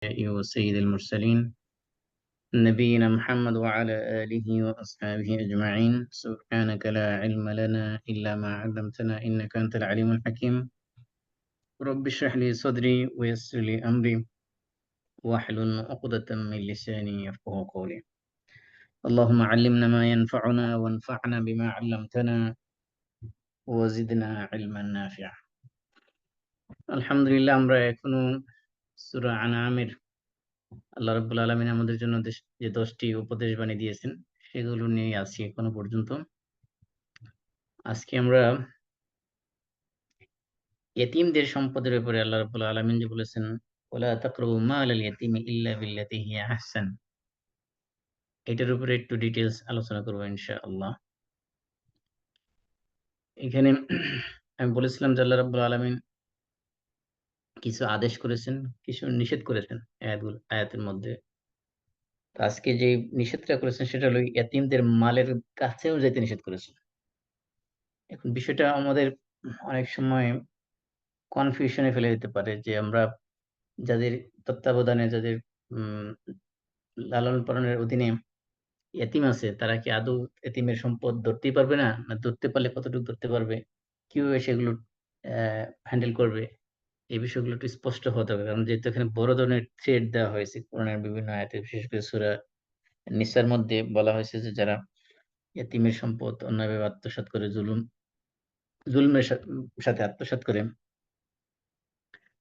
وسيد المرسلين نبينا محمد وعلى آله وأصحابه أجمعين. سبحانك لا علم لنا إلا ما علمتنا إنك أنت العليم الحكيم. رب اشرح لي صدري ويسر لي أمري واحلل عقدة من لساني يفقهوا قولي. اللهم علمنا ما ينفعنا وانفعنا بما علمتنا وزدنا علما نافعا. আলহামদুলিল্লাহ, আমরা এখনো সূরা আনআমের আল্লাহ রাব্বুল আলামিন আমাদের জন্য যে 10টি উপদেশ বাণী দিয়েছেন সেগুলো নিয়ে আছি এখনো পর্যন্ত। আজকে আমরা ইয়েতিমদের সম্পদের ব্যাপারে আল্লাহ রাব্বুল আলামিন যে বলেছেন, ওয়ালা তাকরাবু মালাল ইয়াতিমি ইল্লা বিল্লাতি হিয়া আহসান, এটার উপরে একটু ডিটেইলস আলোচনা করব ইনশাআল্লাহ। এখানে আমি বলেছিলাম যে আল্লাহ রাব্বুল আলামিন কিছু আদেশ করেছেন, কিছু নিষেধ করেছেন আয়াতের মধ্যে। তো আজকে যে নিষেধটা করেছেন সেটা হলো ইয়েতিমদের মালের কাছেও যেতে নিষেধ করেছেন। এখন বিষয়টা আমাদের অনেক সময় কনফিউশনে ফেলে দিতে পারে যে আমরা যাদের তত্ত্বাবধানে, যাদের লালন পালনের অধীনে এতিম আছে, তারা কি আদৌ এতিমের সম্পদ ধরতেই পারবে না, না ধরতে পারলে কতটুকু ধরতে পারবে, কিভাবে সেগুলো হ্যান্ডেল করবে, এই বিষয়গুলো একটু স্পষ্ট হতে হবে। কারণ যেহেতু এখানে বড় ধরনের থ্রেড দেওয়া হয়েছে কোরআনের বিভিন্ন আয়াতে, বিশেষ করে সূরা নিসার মধ্যে বলা হয়েছে যে যারা এতিমের সম্পদ অন্যায়ভাবে আত্মসাৎ করে, জুলুমের সাথে আত্মসাৎ করে,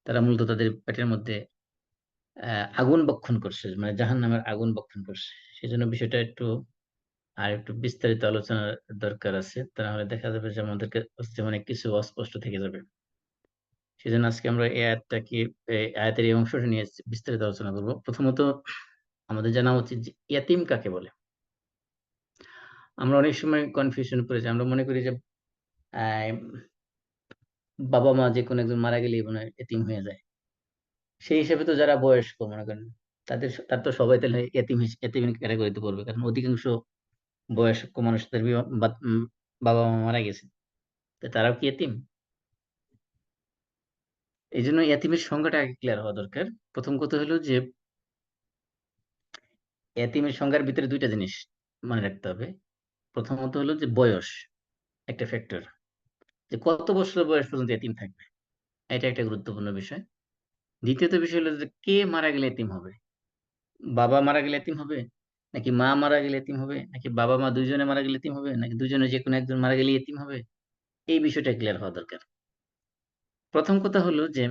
তারা মূলত তাদের পেটের মধ্যে আগুন বক্ষণ করছে, মানে জাহান্নামের আগুন বক্ষণ করছে। সেজন্য বিষয়টা একটু বিস্তারিত আলোচনার দরকার আছে, তাহলে দেখা যাবে যে আমাদেরকে অনেক কিছু অস্পষ্ট থেকে যাবে। সেজন্য আজকে আমরা এই আয়াতের এই অংশটা নিয়ে বিস্তারিত আলোচনা করব। প্রথমত আমাদের জানা উচিত যে ইয়াতিম কাকে বলে। আমরা অনেক সময় কনফিউশন পড়ে যাই, আমরা মনে করি যে আহ, বাবা মা যে কোনো একজন মারা গেলেই মনে হয় এতিম হয়ে যায়। সেই হিসেবে তো যারা বয়স্ক মনে করেন, তার তো সবাই তাহলে এতিম ক্যাটাগরিতে পড়বে, কারণ অধিকাংশ বয়স্ক মানুষদের বাবা মা মারা গেছে, তো তারাও কি এতিম? এই জন্য এতিমের সংজ্ঞাটা আগে ক্লিয়ার হওয়া দরকার। প্রথম কথা হলো যে এতিমের সংজ্ঞার ভিতরে দুইটা জিনিস মনে রাখতে হবে। প্রথমত হলো যে বয়স একটা ফ্যাক্টর, যে কত বছর বয়স পর্যন্ত এতিম থাকবে, এটা একটা গুরুত্বপূর্ণ বিষয়। দ্বিতীয়ত বিষয় হলো যে কে মারা গেলে এতিম হবে। বাবা মারা গেলে এতিম হবে, নাকি মা মারা গেলে এতিম হবে, নাকি বাবা মা দুইজনে মারা গেলে এতিম হবে, নাকি দুইজনে যে কোনো একজন মারা গেলে এতিম হবে, এই বিষয়টা ক্লিয়ার হওয়া দরকার। প্রথম কথা হলো যে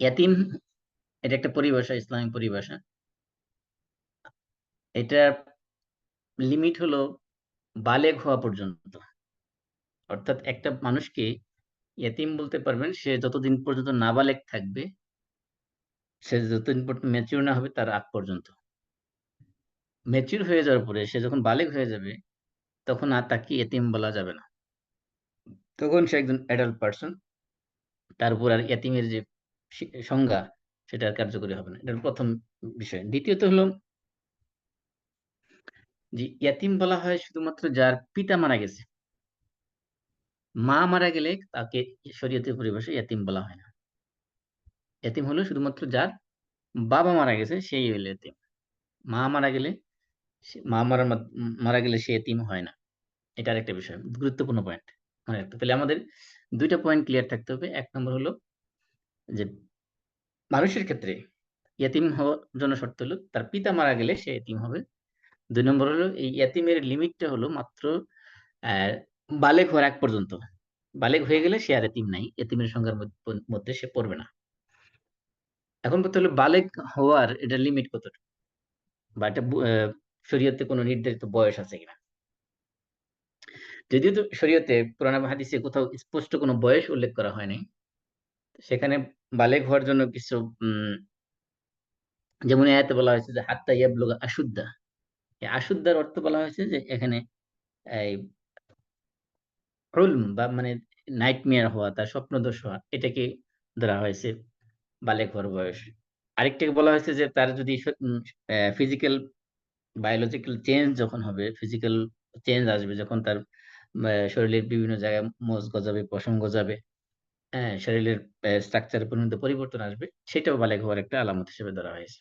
ইয়াতিম, এটা একটা পরিভাষা, ইসলামিক পরিভাষা। এটা লিমিট হলো বালেগ হওয়া পর্যন্ত। অর্থাৎ একটা মানুষকে ইয়াতিম বলতে পারবেন সে যতদিন পর্যন্ত নাবালেগ থাকবে, সে যতদিন পর্যন্ত ম্যাচিউর না হবে তার আগ পর্যন্ত। ম্যাচিউর হয়ে যাওয়ার পরে সে যখন বালেগ হয়ে যাবে, তখন আর তাকে এতিম বলা যাবে না, তখন সে একজন অ্যাডাল্ট পার্সন। তার উপর আর এতিমের যে সংজ্ঞা সেটা আর কার্যকরী হবে না। এটা হলো প্রথম বিষয়। দ্বিতীয়ত হলো যে ইয়াতিম বলা হয় শুধুমাত্র যার পিতা মারা গেছে। মা মারা গেলে তাকে শরীয়তের পরিভাষায় ইয়াতিম বলা হয় না। ইয়াতিম হলো শুধুমাত্র যার বাবা মারা গেছে, সেই হইলো এতিম। মা মারা গেলে মারা গেলে সে এতিম হয় না। এটা আরেকটা বিষয়, গুরুত্বপূর্ণ পয়েন্ট মনে রাখতে। তাহলে আমাদের দুইটা পয়েন্ট ক্লিয়ার থাকতে হবে। এক নম্বর হলো যে মানুষের ক্ষেত্রে ইয়াতিম হওয়ার জন্য শর্ত হলো তার পিতা মারা গেলে সে এতিম হবে। দুই নম্বর হলো এই ইয়াতিমের লিমিটটা হলো মাত্র আহ বালেগ হওয়ার এক পর্যন্ত। বালেগ হয়ে গেলে সে আর এতিম নাই, এতিমের সংখ্যার মধ্যে সে পড়বে না। এখন কথা হলো বালেগ হওয়ার এটা লিমিট কত, বা এটা শরীয়তে কোনো নির্ধারিত বয়স আছে কিনা। যদিও তো শরীয়তে, কোরআন এবং হাদিসে কোথাও স্পষ্ট কোনো বয়স উল্লেখ করা হয়নি। সেখানে বালেগ হওয়ার জন্য কিছু যেমন আয়াতে বলা হয়েছে যে হাত্তা ইয়াবলুগা আশুদ্দা। এই আশুদ্দার অর্থ বলা হয়েছে যে এখানে এই হুলম বা মানে নাইটমেয়ার হওয়া, তার স্বপ্নদোষ হওয়া, এটাকে ধরা হয়েছে বালেগ হওয়ার বয়স। আরেকটাকে বলা হয়েছে যে তার যদি ফিজিক্যাল বায়োলজিক্যাল চেঞ্জ যখন হবে, ফিজিক্যাল চেঞ্জ আসবে যখন তার শরীরের বিভিন্ন জায়গায় মোচ গজাবে, পশম গজাবে, শরীরের স্ট্রাকচারে পরিণত পরিবর্তন আসবে, সেটাও বালেগ হওয়ার একটা আলামত হিসেবে ধরা হয়েছে।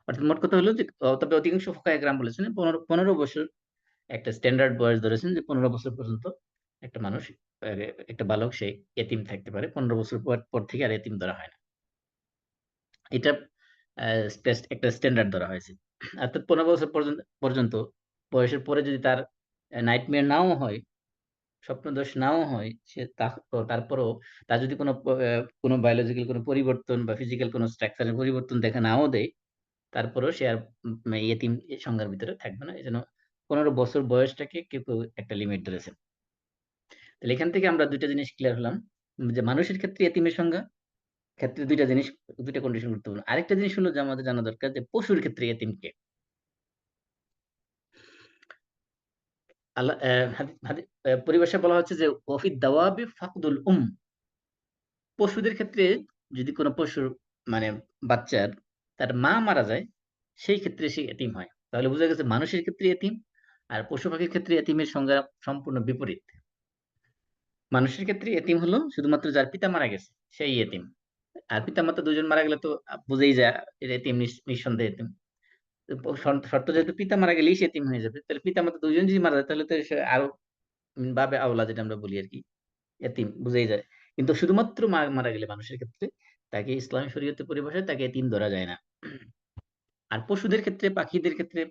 অর্থাৎ মোট কথা হলো যে তবে অধিকাংশ ফুকাহায়ে কেরাম বলেছেন ১৫ বছর একটা স্ট্যান্ডার্ড বয়স ধরেছেন, যে ১৫ বছর পর্যন্ত একটা মানুষ, আ একটা বালক সে এতিম থাকতে পারে। ১৫ বছর পর থেকে আর এতিম ধরা হয় না। এটা আ একটা স্ট্যান্ডার্ড ধরা হয়েছে। অর্থাৎ ১৫ বছর পর্যন্ত বয়সের পরে যদি তার নাইটমেয়ার নাও হয়, স্বপ্নদোষ নাও হয়, সে তারপরেও তার যদি কোনো বায়োলজিক্যাল কোনো পরিবর্তন বা ফিজিক্যাল কোনো স্ট্রাকচার এর পরিবর্তন দেখা নাও দেয়, তারপরেও সে আর ইয়েতিম সংজ্ঞার ভিতরে থাকবে না। এজন্য ১৫ বছর বয়সটাকে কেউ একটা লিমিট ধরেছেন। তাহলে এখান থেকে আমরা ২ টা জিনিস ক্লিয়ার হলাম, যে মানুষের ক্ষেত্রে এতিমের সংজ্ঞা ক্ষেত্রে ২ টা জিনিস, ২ টা কন্ডিশন গুরুত্বপূর্ণ। আরেকটা জিনিস হলো যে আমাদের জানা দরকার যে পশুর ক্ষেত্রে এতিম কে? আল্লাহ হাদি হাদি পরিভাষায় বলা হচ্ছে যে ওয়াফিদ দাওয়াবি ফাকদুল পশুদের ক্ষেত্রে যদি কোনো পশুর মানে বাচ্চার তার মা মারা যায়, সেই ক্ষেত্রে সে এতিম হয়। তাহলে বোঝা গেছে মানুষের ক্ষেত্রে এতিম আর পশু-পাখির ক্ষেত্রে এতিমের সংজ্ঞা সম্পূর্ণ বিপরীত। মানুষের ক্ষেত্রে এতিম হলো শুধুমাত্র যার পিতা মারা গেছে, সেই এতিম। আর পিতা-মাতা ২ জন মারা গেলে তো বুঝেই যায় এটা এতিম, নিঃসন্দেহে এতিম। তো শর্ত যেহেতু পিতা মারা গেলেই সে এতিম হয়ে যাবে। তাহলে পিতা-মাতা ২ জন যদি মারা যায় তাহলে তো সে আরো বাবে আওলা, যেটা আমরা বলি আরকি, এতিম বুঝাই যায়। কিন্তু শুধুমাত্র মা মারা গেলে মানুষের ক্ষেত্রে তাকে ইসলামী শরীয়তের পরিভাষায় তাকে এতিম ধরা যায় না। আর পশুদের ক্ষেত্রে, পাখিদের ক্ষেত্রে,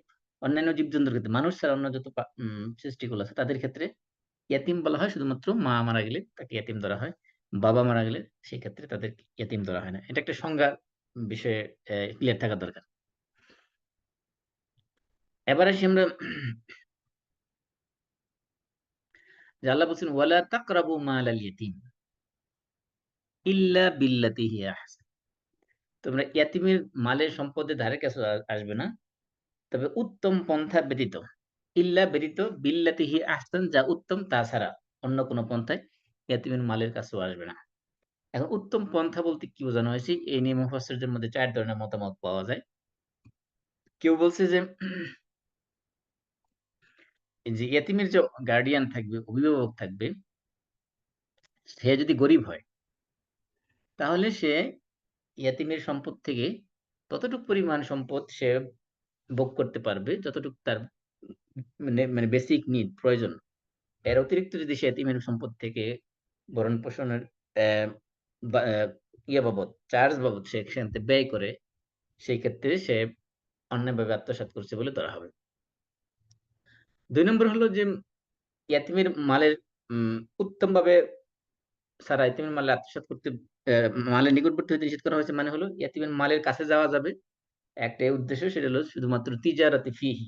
অন্যান্য জীবজন্তুর ক্ষেত্রে, মানুষ ছাড়া অন্য যত সৃষ্টিকুল আছে তাদের ক্ষেত্রে ইয়াতীম বলা হয় শুধুমাত্র মা মারা গেলে তাকে ইয়াতীম ধরা হয়। বাবা মারা গেলে সেক্ষেত্রে তাদের ইয়াতীম ধরা হয় না। এটা একটা সংজ্ঞার বিষয়ে ক্লিয়ার থাকা দরকার। এবার আসি আমরা যে আল্লাহ বলছেন, "ওয়ালা তাকরাবু মালাল ইয়াতীম ইল্লা বিল্লাতি হিয়া আহসান।" তোমরা ইয়াতীমের মালের সম্পদের ধারে কাছে আসবে না। তবে উত্তম পন্থা ব্যতীত, ইল্লা ব্যতীত, বিল্লাতি হিয়া আহসান, যা উত্তম তা ছাড়া অন্য কোন পন্থায় ইয়াতীমের মালের কাছেও আসবে না। এখন উত্তম পন্থা বলতে কি বোঝানো হয়েছে? এই নিয়ে মুফাসসিরদের মধ্যে ৪ ধরনের মতামত পাওয়া যায়। কেউ বলছে যে যে ইয়াতীমের যে গার্ডিয়ান থাকবে, অভিভাবক থাকবে, সে যদি গরিব হয়, তাহলে সে ইয়াতীমের সম্পদ থেকে ততটুক পরিমাণ সম্পদ সে ভোগ করতে পারবে যতটুকু তার মানে বেসিক নিড, প্রয়োজন। এর অতিরিক্ত যদি সে এতিমের সম্পদ থেকে ভরণ-পোষণের অ্যা বা বাবদ, চার্জ বাবদ সে সেখান থেকে ব্যয় করে, সেই ক্ষেত্রে সে অন্যায়ভাবে আত্মসাৎ করছে বলে ধরা হবে। ২ নম্বর হলো যে ইয়াতীমের মালের উত্তমভাবে ছাড়া এতিমের মালে আত্মসাৎ করতে, অ্যা মালের নিকটবর্তী হইতে নিষেধ করা হয়েছে, মানে হলো ইয়াতীমের মালের কাছে যাওয়া যাবে। একটাই উদ্দেশ্য, সেটা হলো শুধুমাত্র তিজারাতি ফিহি।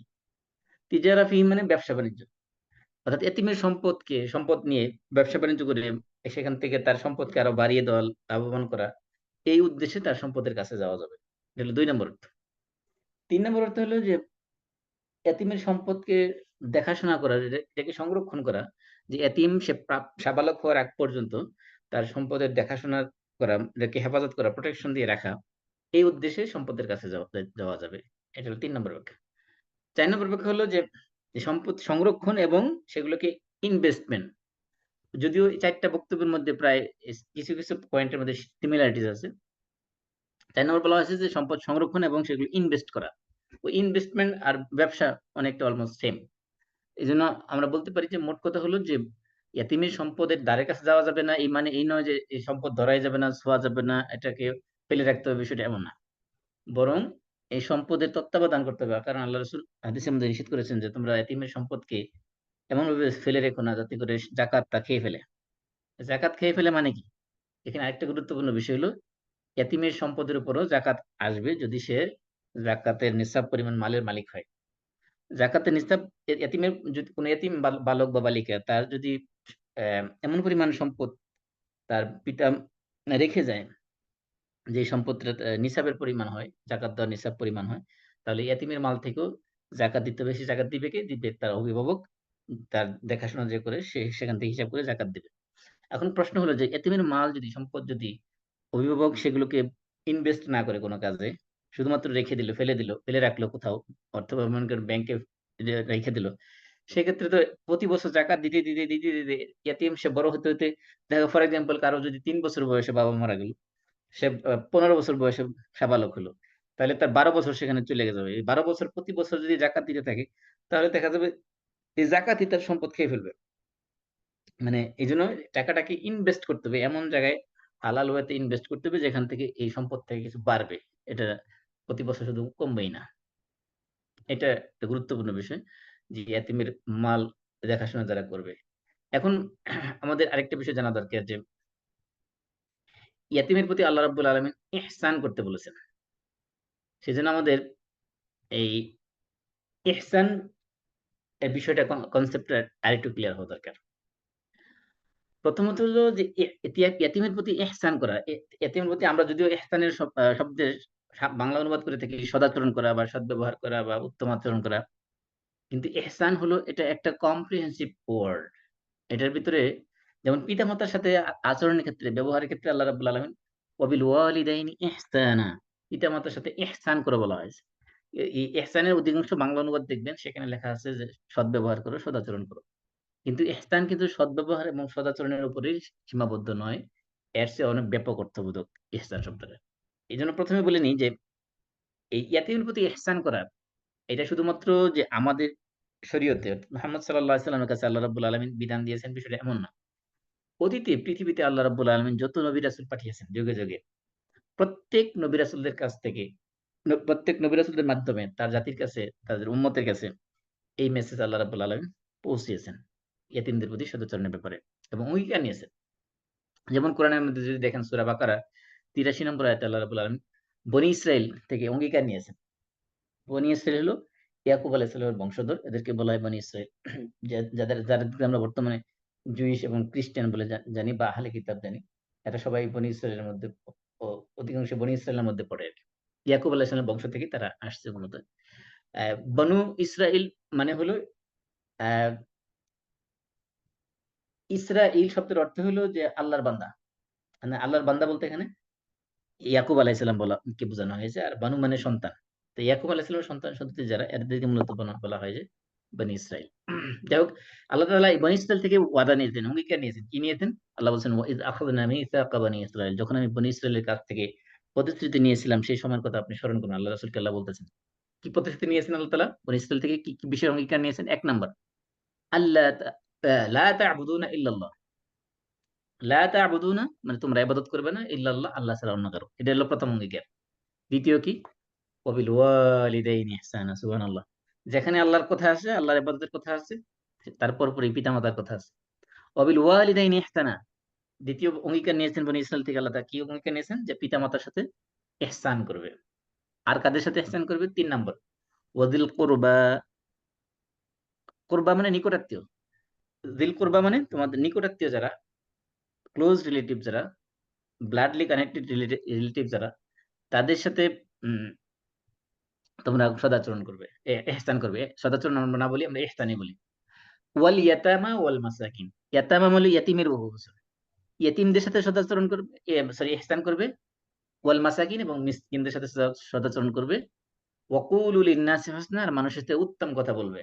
তিজারা ফিহি মানে ব্যবসা-বাণিজ্য। অর্থাৎ এতিমের সম্পদ নিয়ে ব্যবসা-বাণিজ্য করে সেখান থেকে তার সম্পদকে আরো বাড়িয়ে দেওয়া, লাভবান করা। এই উদ্দেশ্যে তার সম্পদের কাছে যাওয়া যাবে। এটা হলো ২ নম্বর অর্থ। ৩ নম্বর অর্থ হলো যে এতিমের সম্পদকে দেখাশোনা করা, এটাকে সংরক্ষণ করা। যে এতিম সে সাবালক হওয়ার আগ পর্যন্ত তার সম্পদের দেখাশোনা করা, এটাকে হেফাজত করা, প্রোটেকশন দিয়ে রাখা। এই উদ্দেশ্যে সম্পদের কাছে যাওয়া যাবে। এটা হলো ৩ নম্বর ব্যাখ্যা। ৪ নম্বর ব্যাখ্যা হলো যে সম্পদ সংরক্ষণ এবং সেগুলোকে ইনভেস্টমেন্ট। যদিও এই ৪ টা বক্তব্যের মধ্যে প্রায় কিছু পয়েন্টের মধ্যে সিমিলারিটিস আছে। ৪ নম্বর বলা হয়েছে যে সম্পদ সংরক্ষণ এবং সেগুলো ইনভেস্ট করা। ওই ইনভেস্টমেন্ট আর ব্যবসা অনেকটা অলমোস্ট সেম। এজন্য আমরা বলতে পারি যে মোট কথা হলো যে ইয়াতীমের সম্পদের ধারে কাছে যাওয়া যাবে না। এই মানে এই নয় যে এই সম্পদ ধরাই যাবে না, ছোঁয়া যাবে না, এটাকে ফেলে রাখতে হবে, বিষয়টা এমন না। বরং এই সম্পদের তত্ত্বাবধান করতে হবে। কারণ আল্লাহ রাসূল হাদিসের মধ্যে নিষেধ করেছেন যে তোমরা ইয়াতীমের সম্পদকে এমনভাবে ফেলে রেখো না যাতে করে জাকাতটা খেয়ে ফেলে। জাকাত খেয়ে ফেলে মানে কি? এখানে আরেকটা গুরুত্বপূর্ণ বিষয় হলো এতিমের সম্পদের উপরও জাকাত আসবে যদি সে জাকাতের নিসাব পরিমাণ মালের মালিক হয়। জাকাতের নিসাব, এতিমের যদি কোন এতিম বালক বা বালিকা তার যদি এমন পরিমাণ সম্পদ তার পিতা রেখে যায়, যে সম্পদটা নিসাবের পরিমাণ হয়, জাকাত দেওয়ার নিসাব পরিমাণ হয়, তাহলে এতিমের মাল থেকেও জাকাত দিতে হবে। সে জাকাত দিবে কে? দিবে তার অভিভাবক। তার দেখাশোনা যে করে সে সেখান থেকে হিসাব করে জাকাত দিবে। এখন প্রশ্ন হলো যে এতিমের মাল যদি, সম্পদ যদি অভিভাবক সেগুলোকে ইনভেস্ট না করে কোন কাজে, শুধুমাত্র রেখে দিল, ফেলে রাখলো কোথাও, অথবা মনে করেন ব্যাংকে রেখে দিল। সেক্ষেত্রে তো প্রতি বছর জাকাত দিতে দিতে দিতে দিতে ইয়াতিম সে বড় হতে হতে, দেখো ফর এক্সাম্পল কারো যদি 3 বছর বয়সে বাবা মারা গেল, সে 15 বছর বয়সে সাবালক হলো, তাহলে তার 12 বছর সেখানে চলে যাবে। এই 12 বছর প্রতি বছর যদি জাকাত দিতে থাকে, তাহলে দেখা যাবে এই জাকাতই তার সম্পদ খেয়ে ফেলবে। মানে এই জন্য টাকাটাকে ইনভেস্ট করতে হবে এমন জায়গায়, হালাল ওয়েতে ইনভেস্ট করতে হবে যেখান থেকে এই সম্পদ থেকে কিছু বাড়বে। এটা প্রতি বছর শুধু কমবেই না। এটা একটা গুরুত্বপূর্ণ বিষয় যে ইয়াতিমের মাল দেখাশোনা যারা করবে। এখন আমাদের আরেকটা বিষয় জানা দরকার যে ইয়াতিমের প্রতি আল্লাহ রাব্বুল আলামিন ইহসান করতে বলেছেন। সেজন্য আমাদের এই ইহসান এর বিষয়টা কনসেপ্টটা আরেকটু ক্লিয়ার হওয়া দরকার। প্রথমত হলো যে ইয়াতিমের প্রতি ইহসান করা। ইয়াতিমের প্রতি আমরা যদিও ইহসানের শব্দের বাংলা অনুবাদ করে থাকি সদাচরণ করা বা সদ্ব্যবহার করা বা উত্তম আচরণ করা। কিন্তু ইহসান হলো এটা একটা কম্প্রিহেনসিভ ওয়ার্ড। এটার ভিতরে যেমন পিতামাতার সাথে আচরণের ক্ষেত্রে, ব্যবহারের ক্ষেত্রে আল্লাহ রাব্বুল আলামিন ওয়াবিল ওয়ালিদাইনি ইহসানা, পিতামাতার সাথে ইহসান করে বলা হয়েছে। এই ইহসানের অধিকাংশ বাংলা অনুবাদ দেখবেন সেখানে লেখা আছে যে সদ্ব্যবহার করো, সদাচরণ করো। কিন্তু ইহসান কিন্তু সদ্ব্যবহার এবং সদাচরণের উপরেই সীমাবদ্ধ নয়। এর চেয়ে অনেক ব্যাপক অর্থবোধক ইহসান শব্দটা। এজন্য ১ম এ বলে নিই যে এই ইয়াতীমের প্রতি ইহসান করা, এটা শুধুমাত্র যে আমাদের শরীয়তে মুহাম্মদ সাল্লাল্লাহু আলাইহি ওয়াসাল্লামের কাছে আল্লাহ রাব্বুল আলামিন বিধান দিয়েছেন বিষয়টা এমন না। অতীতে পৃথিবীতে আল্লাহ রাব্বুল আলামিন যত নবী রাসূল পাঠিয়েছেন যুগে, যুগে প্রত্যেক নবী রাসূলদের কাছ থেকে প্রত্যেক নবী রাসূলদের মাধ্যমে তার জাতির কাছে, তাদের উম্মতের কাছে এই মেসেজ আল্লাহ রাব্বুল আলামিন পৌঁছিয়েছেন ইয়াতীমদের প্রতি সদাচরণের ব্যাপারে এবং অঙ্গীকার নিয়েছেন। যেমন কোরআনের মধ্যে যদি দেখেন সূরা বাকারা ৮৩ নম্বর আয়াতে আল্লাহ রাব্বুল আলামিন বনী ইসরাইল থেকে অঙ্গীকার নিয়েছেন। বনী ইসরাইল হলো ইয়াকুব আলাইহিস সালামের বংশধর। এদেরকে বলা হয় বনী ইসরাইল। যাদেরকে আমরা বর্তমানে জুইশ এবং খ্রিস্টান বলে জানি বা আহলে কিতাব জানি। এরা সবাই বনী ইসরাইলের মধ্যে অধিকাংশ বনী ইসরাইলের মধ্যে পড়ে আরকি। ইয়াকুব আলাইহিস সালামের বংশ থেকে তারা আসছে মূলত। বনু ইসরাইল মানে হলো আ ইসরাইল শব্দের অর্থ হলো যে আল্লাহর বান্দা। মানে আল্লাহর বান্দা বলতে এখানে ইয়াকুব আলাইহিস সালাম কে বোঝানো হয়েছে। আর বানু মানে সন্তান। তো ইয়াকুব আলাইহিস সালামের সন্তান-সন্ততি যারা এদেরকে মূলত বলা হয় যে বনী ইসরাইল। যাই হোক, আল্লাহ তাআলা এই বনী ইসরাইল থেকে ওয়াদা নিয়েছেন, অঙ্গীকার নিয়েছেন। কি নিয়েছেন? আল্লাহ বলছেন, "ওয়াইয আখাযনা মিসাকা বনী ইসরাইল।" যখন আমি বনী ইসরাইলের কাছ থেকে প্রতিশ্রুতি নিয়েছিলাম সেই সময়ের কথা আপনি স্মরণ করুন। আল্লাহ রাসূলকে আল্লাহ বলতেছেন। কি প্রতিশ্রুতি নিয়েছেন আল্লাহ তাআলা? বনী ইসরাইল থেকে কি, কি বিষয়ে অঙ্গীকার নিয়েছেন? ১ নাম্বার, আল্লা তা লা তা'বুদুনা ইল্লাল্লাহ। লা তা'বুদুনা মানে তোমরা ইবাদত করবে না ইল্লাল্লাহ, আল্লাহ ছাড়া অন্য কারো। এটা হলো ১ম অঙ্গীকার। দ্বিতীয় কি? ওয়াবিল ওয়ালিদাইনি ইহসানা, সুবহানাল্লাহ। যেখানে আল্লাহর কথা আছে, আল্লাহর ইবাদতের কথা আছে, তার পরপরই পিতামাতার কথা আছে। ওয়াবিল ওয়ালিদাইনি ইহসানা, দ্বিতীয় অঙ্গীকার নিয়েছেন বনী ইসরাইল থেকে আল্লাহ তাআলা কি অঙ্গীকার নিয়েছেন? যে পিতামাতার সাথে ইহসান করবে। আর কাদের সাথে ইহসান করবে? ৩ নাম্বার, ওয়াযিল কুরবা। কুরবা মানে নিকটাত্মীয়। যিল কুরবা মানে তোমাদের নিকটাত্মীয় যারা, ক্লোজ রিলেটিভ যারা, ব্লাডলি কানেক্টেড রিলেটিভ যারা, তাদের সাথে উম তোমরা সদাচরণ করবে, ইহসান করবে। সদাচরণ আমরা না বলি, আমরা ইহসানই বলি। ওয়াল ইয়াতামা ওয়াল মাসাকিন। ইয়াতামা মানে ইয়াতিমের বহুবচন। ইয়াতিমদের সাথে সদাচরণ করবে, ইহসান করবে। ওয়াল মাসাকিন এবং মিসকিনদের সাথে সদাচরণ করবে। ওয়াকুলু লিন-নাসি হুসনা, আর মানুষের সাথে উত্তম কথা বলবে।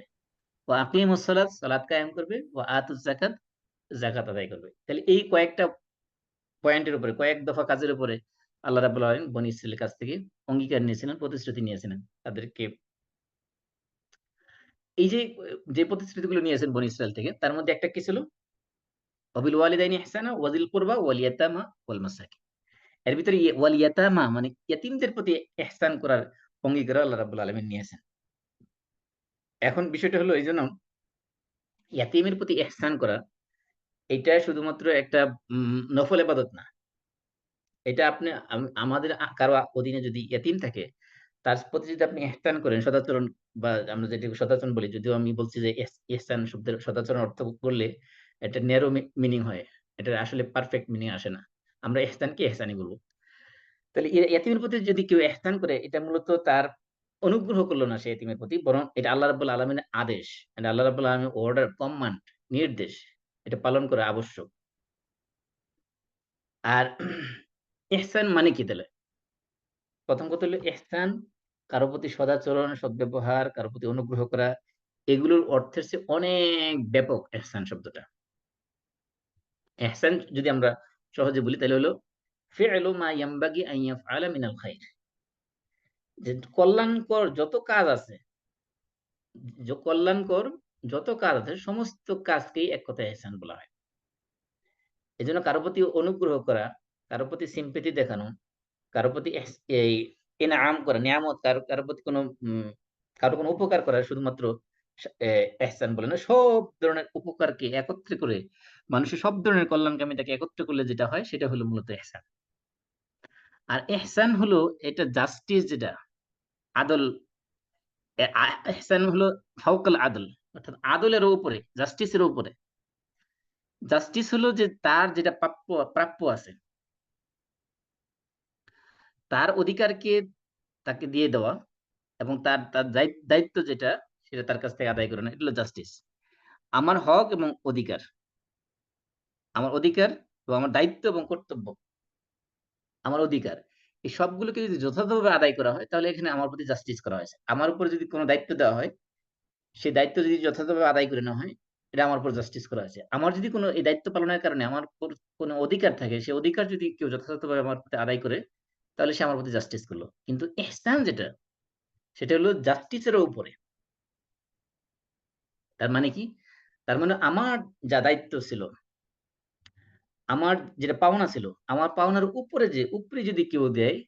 ওয়া আকিমুস সালাত, সালাত কায়েম করবে। ওয়া আতুজ যাকাত, যাকাত আদায় করবে। তাহলে এই কয়েকটা পয়েন্টের উপরে, কয়েক দফা কাজের উপরে আল্লাহ রাব্বুল আলামিন বনী ইসরাইলের কাছ থেকে অঙ্গীকার নিয়েছিলেন, প্রতিশ্রুতি নিয়েছিলেন। তাদেরকে এই যে প্রতিশ্রুতিগুলো নিয়েছেন বনী ইসরাইল থেকে, তার মধ্যে একটা কি ছিল? ওয়াবিল ওয়ালিদাইনি ইহসানা ওয়াযিল কুরবা ওয়াল ইয়াতামা ওয়াল মাসাকিন। এর ভিতরে ওয়াল ইয়াতামা মানে ইয়াতীমদের প্রতি ইহসান করার অঙ্গীকার আল্লাহ রাব্বুল আলামিন নিয়েছেন। এখন বিষয়টা হলো এইজন্য ইয়াতীমের প্রতি ইহসান করা, এটা শুধুমাত্র একটা নফল ইবাদত না। এটা আপনি আমাদের কারো অধীনে যদি ইয়াতীম থাকে, তার প্রতি যদি আপনি ইহসান করেন, সদাচরণ বা আমরা যেটাকে সদাচরণ বলি, যদিও আমি বলছি যে ইহসান শব্দের সদাচরণ অর্থ করলে এটা ন্যারো মিনিং হয়। এটার আসলে পারফেক্ট মিনিং আসে না। আমরা ইহসানকে ইহসানই বলব। তাহলে এতিমের প্রতি যদি কেউ ইহসান করে, এটা মূলত তার অনুগ্রহ করলো না সে এতিমের প্রতি, বরং এটা আল্লাহ রাব্বুল আলামিনের আদেশ। এটা আল্লাহ রাব্বুল আলামিনের অর্ডার, কমান্ড, নির্দেশ। এটা পালন করা আবশ্যক। আর ইহসান মানে কি তাহলে? প্রথম কথা হলো ইহসান কারো প্রতি সদাচরণ, সদ্ব্যবহার, কারো প্রতি অনুগ্রহ করা। এগুলোর অর্থের চেয়ে অনেক ব্যাপক এহসান শব্দটা। এহসান যদি আমরা সহজে বলি তাহলে হলো ফি'লু মা ইয়ানবাগি আন ইয়াফআলা মিনাল খাইর। যে কল্যাণকর যত কাজ আছে, কল্যাণকর যত কাজ আছে সমস্ত কাজকেই এক কথায় এহসান বলা হয়। এজন্য কারো প্রতি অনুগ্রহ করা, কারো প্রতি সিম্প্যাথি দেখানো, কারো প্রতি এই ইনআম করা, নিয়ামত, কারো প্রতি কোনো কারো কোনো উপকার করা শুধুমাত্র ইহসান বলে না। সব ধরনের উপকারকে একত্রে করে মানুষের সব ধরনের কল্যাণকামিতাকে একত্রে করলে যেটা হয় সেটা হলো মূলত ইহসান। আর ইহসান হলো এটা জাস্টিস, যেটা আদল। ইহসান হলো ফাওকাল আদল, অর্থাৎ আদলের উপরে, জাস্টিসের উপরে। জাস্টিস হলো যে তার যেটা প্রাপ্য প্রাপ্য আছে, তার অধিকারকে তাকে দিয়ে দেওয়া, এবং তার তার দায়িত্ব যেটা সেটা তার কাছ থেকে আদায় করে নেওয়া, এটা হলো জাস্টিস। আমার হক এবং অধিকার, আমার অধিকার এবং আমার দায়িত্ব এবং কর্তব্য, আমার অধিকার, এই সবগুলোকে যদি যথাযথভাবে আদায় করা হয় তাহলে এখানে আমার প্রতি জাস্টিস করা হয়েছে। আমার উপর যদি কোনো দায়িত্ব দেওয়া হয়, সেই দায়িত্ব যদি যথাযথভাবে আদায় করে নেওয়া হয়, এটা আমার উপর জাস্টিস করা হয়েছে। আমার যদি কোনো এই দায়িত্ব পালনের কারণে আমার উপর কোনো অধিকার থাকে, সেই অধিকার যদি কেউ যথাযথভাবে আমার প্রতি আদায় করে, তাহলে সে আমার প্রতি জাস্টিস করলো। কিন্তু ইহসান যেটা, সেটা হলো জাস্টিসের উপরে। তার মানে কি? তার মানে আমার যা দায়িত্ব ছিল, আমার যেটা পাওনা ছিল, আমার পাওনার উপরে যে উপরে যদি কেউ দেয়,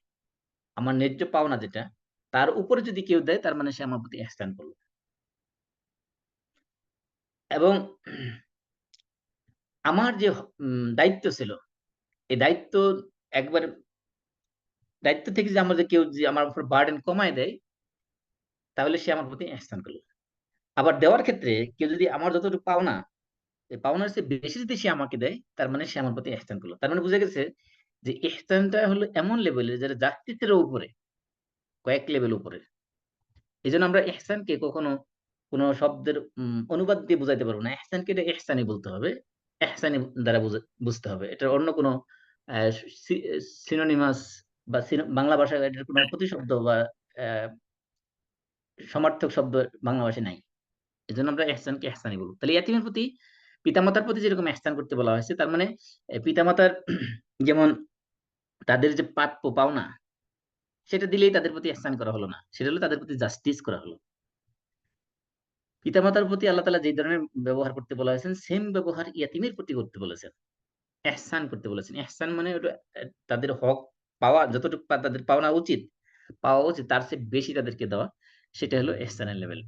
আমার ন্যায্য পাওনা যেটা, তার উপরে যদি কেউ দেয়, তার মানে সে আমার প্রতি ইহসান করলো। এবং আমার যে দায়িত্ব ছিল, এই দায়িত্ব একবার দায়িত্ব থেকে যে আমার যে কেউ যে আমার উপর বার্ডেন কমায় দেয়, তাহলে সে আমার প্রতি ইহসান করলো। আবার দেওয়ার ক্ষেত্রে কেউ যদি আমার যতটুকু পাওনা, এই পাওনার চেয়ে বেশি যদি সে আমাকে দেয়, তার মানে সে আমার প্রতি ইহসান করলো। তার মানে বুঝা গেছে যে ইহসানটা হলো এমন লেভেলের, যেটা জাস্টিসের উপরে, কয়েক লেভেল উপরে। এজন্য আমরা ইহসানকে কখনো কোনো শব্দের অনুবাদ দিয়ে বুঝাইতে পারবো না। ইহসানকে এটা ইহসানই বলতে হবে, ইহসানি দ্বারা বুঝতে হবে। এটার অন্য কোনো সিনোনিমাস বা বাংলা ভাষায় এটার কোনো প্রতিশব্দ বা আহ, সমার্থক শব্দ বাংলা ভাষায় নাই। এজন্য আমরা ইহসানকে ইহসানই বলবো। তাহলে ইয়াতীমের প্রতি, পিতামাতার প্রতি যেরকম ইহসান করতে বলা হয়েছে, তার মানে পিতামাতার যেমন তাদের যে প্রাপ্য পাওনা, সেটা দিলেই তাদের প্রতি ইহসান করা হলো না, সেটা হলো তাদের প্রতি জাস্টিস করা হলো। পিতামাতার প্রতি আল্লাহ তাআলা যে ধরনের ব্যবহার করতে বলা হয়েছেন, সেম ব্যবহার ইয়াতীমের প্রতি করতে বলেছেন, ইহসান করতে বলেছেন। ইহসান মানে ওটা তাদের হক পাওয়া, যতটুকু তাদের পাওয়া উচিত তার চেয়ে বেশি তাদেরকে দেওয়া, সেটা হলো ইহসানের লেভেল।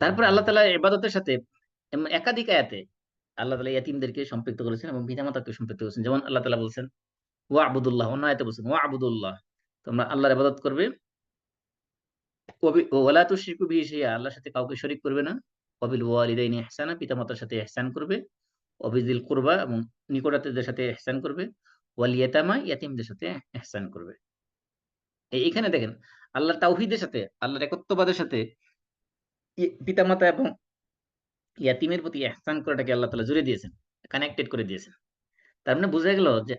তারপরে আল্লাহ তাআলা ইবাদতের সাথে একাধিক আয়াতে আল্লাহ তাআলা ইয়াতীমদেরকে সম্পৃক্ত করেছেন এবং পিতামাতাকে সম্পৃক্ত করেছেন। যেমন আল্লাহ তাআলা বলছেন ওয়া আবুদুল্লাহ, অন্য আয়াতে বলছেন ওয়া আবুদুল্লাহ, তোমরা আল্লাহর ইবাদত করবে, ওয়ালা তুশরিকু বিহি শাইআ, আল্লাহর সাথে কাউকে শরীক করবে না, ওয়াবিল ওয়ালিদাইনি ইহসানা, পিতামাতার সাথে ইহসান করবে, ওয়াবিযিল কুরবা, এবং নিকটাত্মীয়দের সাথে ইহসান করবে, ওয়াল ইয়াতামা, ইয়াতীমদের সাথে ইহসান করবে। এখানে দেখেন আল্লাহর তাওহীদের সাথে, আল্লাহর একত্ববাদের সাথে পিতামাতা এবং ইয়াতীমের প্রতি ইহসান করাটাকে আল্লাহ তাআলা জুড়ে দিয়েছেন, কানেক্টেড করে দিয়েছেন। তার মানে বোঝা গেল যে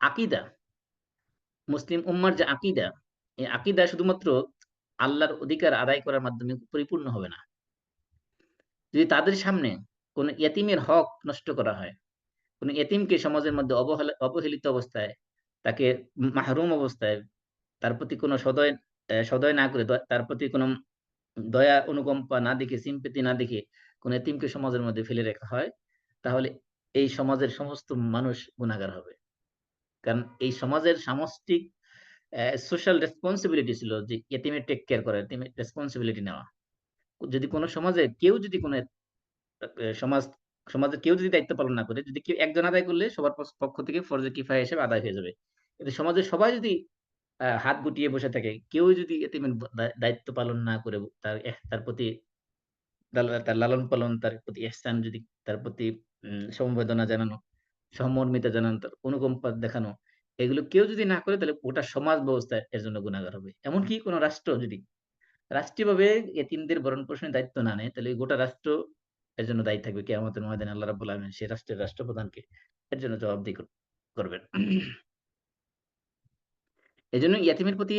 আকীদা, মুসলিম উম্মার যে আকীদা, এই আকীদা শুধুমাত্র আল্লাহর অধিকার আদায় করার মাধ্যমে পরিপূর্ণ হবে না। যদি তাদের সামনে কোন ইয়েতিমের হক নষ্ট করা হয়, কোন ইয়েতিমকে সমাজের মধ্যে অবহেলিত অবস্থায়, তাকে মাহরুম অবস্থায়, তার প্রতি কোনো সদয় না করে, তার প্রতি কোনো দয়া অনুকম্পা না দেখে, সিম্পেথি না দেখে কোন ইতিমকে সমাজের মধ্যে ফেলে রাখা হয়, তাহলে এই সমাজের সমস্ত মানুষ গুনাহগার হবে। কারণ এই সমাজের সামষ্টিক সোশ্যাল রেসপন্সিবিলিটি ছিল যে ইতিমের টেক কেয়ার করা, ইতিমের রেসপন্সিবিলিটি নেওয়া। যদি কোনো সমাজে কেউ যদি কোনো সমাজ সমাজের কেউ যদি দায়িত্ব পালন না করে, যদি কেউ একজন আদায় করলে সবার পক্ষ থেকে ফরজে কিফায়া হিসেবে আদায় হয়ে যাবে। কিন্তু সমাজের সবাই যদি হাত গুটিয়ে বসে থাকে, কেউ যদি এতিমের দায়িত্ব পালন না করে, তার প্রতি তার লালন পালন, তার প্রতি ইহসান, যদি তার প্রতি সমবেদনা জানানো, সহমর্মিতা জানানো, তার অনুকম্পা দেখানো, এগুলো কেউ যদি না করে, তাহলে গোটা সমাজ ব্যবস্থা এর জন্য গুণাগার হবে। এমনকি কোন রাষ্ট্র যদি রাষ্ট্রীয়ভাবে এতিমদের ভরণ পোষণের দায়িত্ব না নেয়, তাহলে গোটা রাষ্ট্র এর জন্য দায়ী থাকবে। কিয়ামতের ময়দানে আল্লাহ রাব্বুল আলামিন সেই রাষ্ট্রের রাষ্ট্রপ্রধানকে এর জন্য জবাবদিহি করবেন। এজন্য ইয়াতিমের প্রতি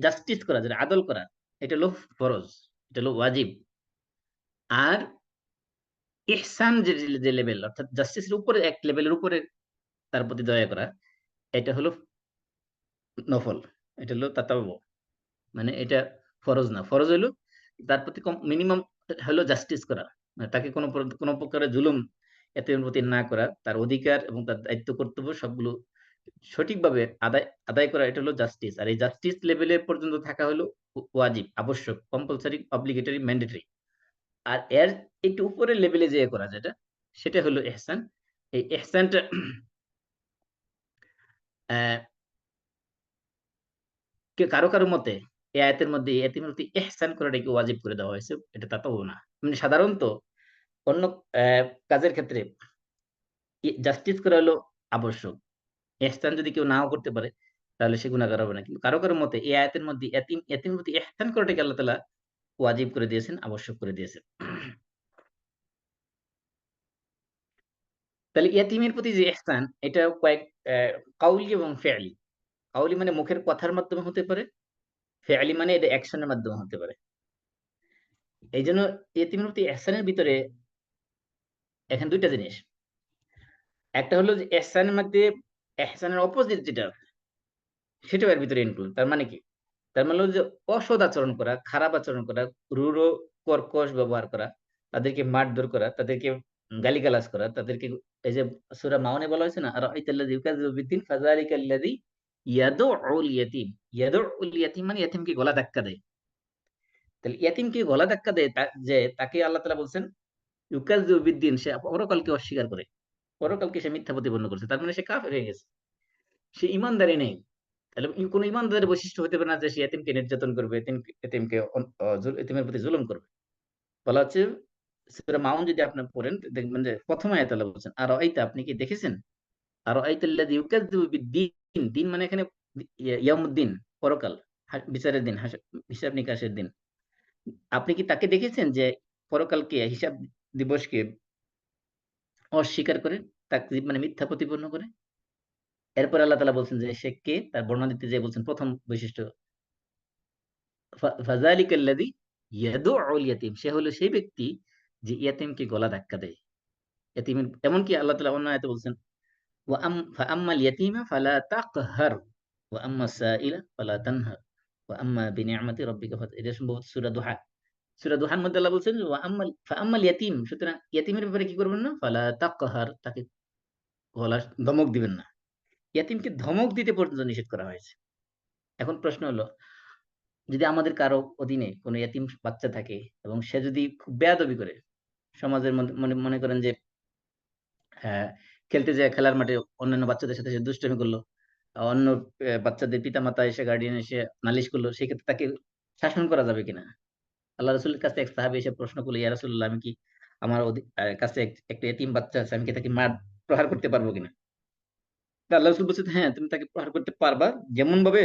জাস্টিস করা, যেটা আদল করা, এটা হলো ফরজ, এটা হলো ওয়াজিব। আর ইহসান যে লেভেল, অর্থাৎ জাস্টিসের উপরে, এক লেভেলের উপরে তার প্রতি দয়া করা, এটা হলো নফল, এটা হলো তাতাওবু। মানে এটা ফরজ না। ফরজ হলো তার প্রতি মিনিমাম হলো জাস্টিস করা, মানে তাকে কোনো প্রকারের জুলুম এতিমের প্রতি না করা, তার অধিকার এবং তার দায়িত্ব কর্তব্য সবগুলো সঠিকভাবে আদায় আদায় করা, এটা হলো জাস্টিস। আর এই জাস্টিস লেভেলের পর্যন্ত থাকা হলো ওয়াজিব, আবশ্যক, কম্পালসরি, অব্লিগেটরি, ম্যান্ডেটরি। আর এর একটু উপরের লেভেলে যে করা যেটা, সেটা হলো ইহসান। এই ইহসানটা কারো কারো মতে এই আয়াতের মধ্যে এতিমের প্রতি ইহসান করাটাকে ওয়াজিব করে দেওয়া হয়েছে, এটা তাতাও না। মানে সাধারণত অন্য কাজের ক্ষেত্রে জাস্টিস করা হলো আবশ্যক, ইহসান যদি কেউ নাও করতে পারে তাহলে সে গুনাহগার হবে না। কিন্তু কারো কারো মতে এই আয়াতের মধ্যে এতিমের প্রতি ইহসান করাটাকে আল্লাহ তাআলা ওয়াজিব করে দিয়েছেন, আবশ্যক করে দিয়েছেন। তাহলে ইয়তিমের প্রতি যে ইহসান, এটা কয়েক কাউলি এবং ফেআলি। কাউলি মানে মুখের কথার মাধ্যমে হতে পারে, ফেআলি মানে এটা অ্যাকশনের মাধ্যমে হতে পারে। এই জন্য ইয়তিমের প্রতি ইহসানের ভিতরে এখন দুইটা জিনিস। একটা হলো যে ইহসানের মধ্যে ইহসানের অপোজিট যেটা, সেটাও এর ভিতরে ইনক্লুড। তার মানে কি? তার মানে হলো যে অসৎ আচরণ করা, খারাপ আচরণ করা, রূঢ় কর্কশ ব্যবহার করা, তাদেরকে মারধর করা, তাদেরকে গালিগালাজ করা, তাদেরকে, এই যে সূরা মাউনে বলা হয়েছে না, আরাআইতাল্লাযী ইউকাযযিবু বিদ্দীন ফাযালিকাল্লাযী ইয়াদউল ইয়াতীম। ইয়াদউল ইয়াতীম মানে ইয়াতীমকে গলা ধাক্কা দেয়। তাহলে ইয়াতীমকে গলা ধাক্কা দেয়, যে তাকে আল্লাহ তাআলা বলছেন ইউকাযযিবু বিদ্দীন, সে পরকালকে অস্বীকার করে, পরকালকে সে মিথ্যা প্রতিপন্ন করছে। তার মানে সে কাফের হয়ে গেছে, সে ঈমানদারি নেই। তাহলে কোন ইমানদারের বৈশিষ্ট্য হতে পারে না যে সে এতিমকে নির্যাতন করবে, এতিমকে এতিমের প্রতি জুলুম করবে। বলা হচ্ছে সূরা মাউন যদি আপনি পড়েন দেখবেন যে প্রথম আয়াতে আল্লাহ বলছেন, আর আইতা, আপনি কি দেখেছেন, আর আইতাল্লাযী ইউকাযযিবু বিদ্দীন, দিন মানে এখানে ইয়াউমুদ্দিন, পরকাল, বিচারের দিন, হিসাব নিকাশের দিন। আপনি কি তাকে দেখেছেন যে পরকালকে, হিসাব দিবসকে অস্বীকার করে, তাকযীব মানে মিথ্যা প্রতিপন্ন করে? এরপর আল্লাহ তাআলা বলছেন যে সে কে, তার বর্ণনা দিতে যেয়ে বলছেন প্রথম বৈশিষ্ট্য, ফাযালিকাল্লাযী ইয়াদউল ইয়াতীম, সে হলো সেই ব্যক্তি যে ইয়াতীমকে গলা ধাক্কা দেয়। ইয়াতীমের, এমনকি আল্লাহ তাআলা অন্য আয়াতে বলছেন, ফাআম্মাল ইয়াতীমা ফালা তাকহার ওয়া আম্মাস সাইলা ফালা তানহার ওয়া আম্মা বিনিআমাতি রাব্বিকা এটা সম্ভবত সূরা দোহা। সূরা দোহার মধ্যে আল্লাহ বলছেন ফাআম্মাল ইয়াতীম, সুতরাং ইয়াতীমের ব্যাপারে কি করবেন না, ফালা তাকহার, তাকে গলা ধমক দিবেন না। ইয়াতীমকে ধমক দিতে পর্যন্ত নিষেধ করা হয়েছে। এখন প্রশ্ন হলো, যদি আমাদের কারো অধীনে কোনো এতিম বাচ্চা থাকে এবং সে যদি খুব বেয়াদবি করে, সমাজের মধ্যে মনে মনে করেন যে আহ, খেলতে যায় খেলার মাঠে অন্যান্য বাচ্চাদের সাথে সে দুষ্টামি করলো, অন্য বাচ্চাদের পিতামাতা এসে, গার্ডিয়ান এসে নালিশ করলো, সেক্ষেত্রে তাকে শাসন করা যাবে কিনা? আল্লাহ রসুলের কাছে এক সাহাবী এসে প্রশ্ন করলো, ইয়া রাসূলুল্লাহ, আমি কি আমার কাছে একটা এতিম বাচ্চা আছে, আমি কি তাকে মার প্রহার করতে পারবো কিনা? তা আল্লাহ রসুল বলছে, হ্যাঁ, তুমি তাকে প্রহার করতে পারবা, যেমন ভাবে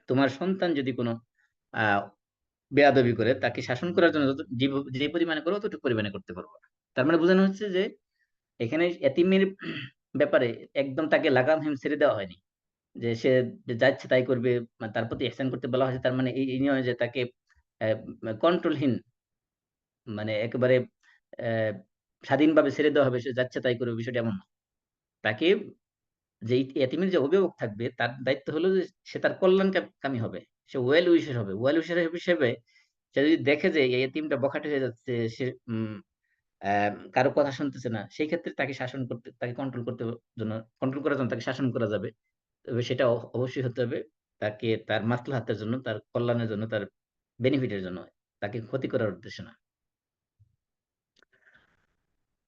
তোমার সন্তান যদি কোনো আহ বেয়াদবি করে, তাকে শাসন করার জন্য যে পরিমাণে করো ততটুকু পরিমাণে করতে পারবো না। তার মানে বোঝানো হচ্ছে যে এখানে এতিমের ব্যাপারে একদম তাকে লাগামহীন ছেড়ে দেওয়া হয়নি, যে সে যা ইচ্ছে তাই করবে, তার প্রতি ইহসান করতে বলা হয়েছে। তার মানে এই নয় যে তাকে কন্ট্রোলহীন, মানে একেবারে আহ স্বাধীনভাবে ছেড়ে দেওয়া হবে, সে যাচ্ছে তাই করবে, বিষয়টা এমন না। তাকে, যে এতিমের যে অভিভাবক থাকবে, তার দায়িত্ব হলো যে সে তার কল্যাণ কামী হবে, সে ওয়েল উইশার হবে। ওয়েল উইশার হিসেবে সে যদি দেখে যে এই এতিমটা বখাটে হয়ে যাচ্ছে, সে কারো কথা শুনতেছে না, সেই ক্ষেত্রে তাকে শাসন করতে, তাকে জন্য কন্ট্রোল করার জন্য তাকে শাসন করা যাবে। তবে সেটা অবশ্যই হতে হবে তাকে তার মাসলাহাতের জন্য, তার কল্যাণের জন্য, তার বেনিফিটের জন্য, তাকে ক্ষতি করার উদ্দেশ্য না।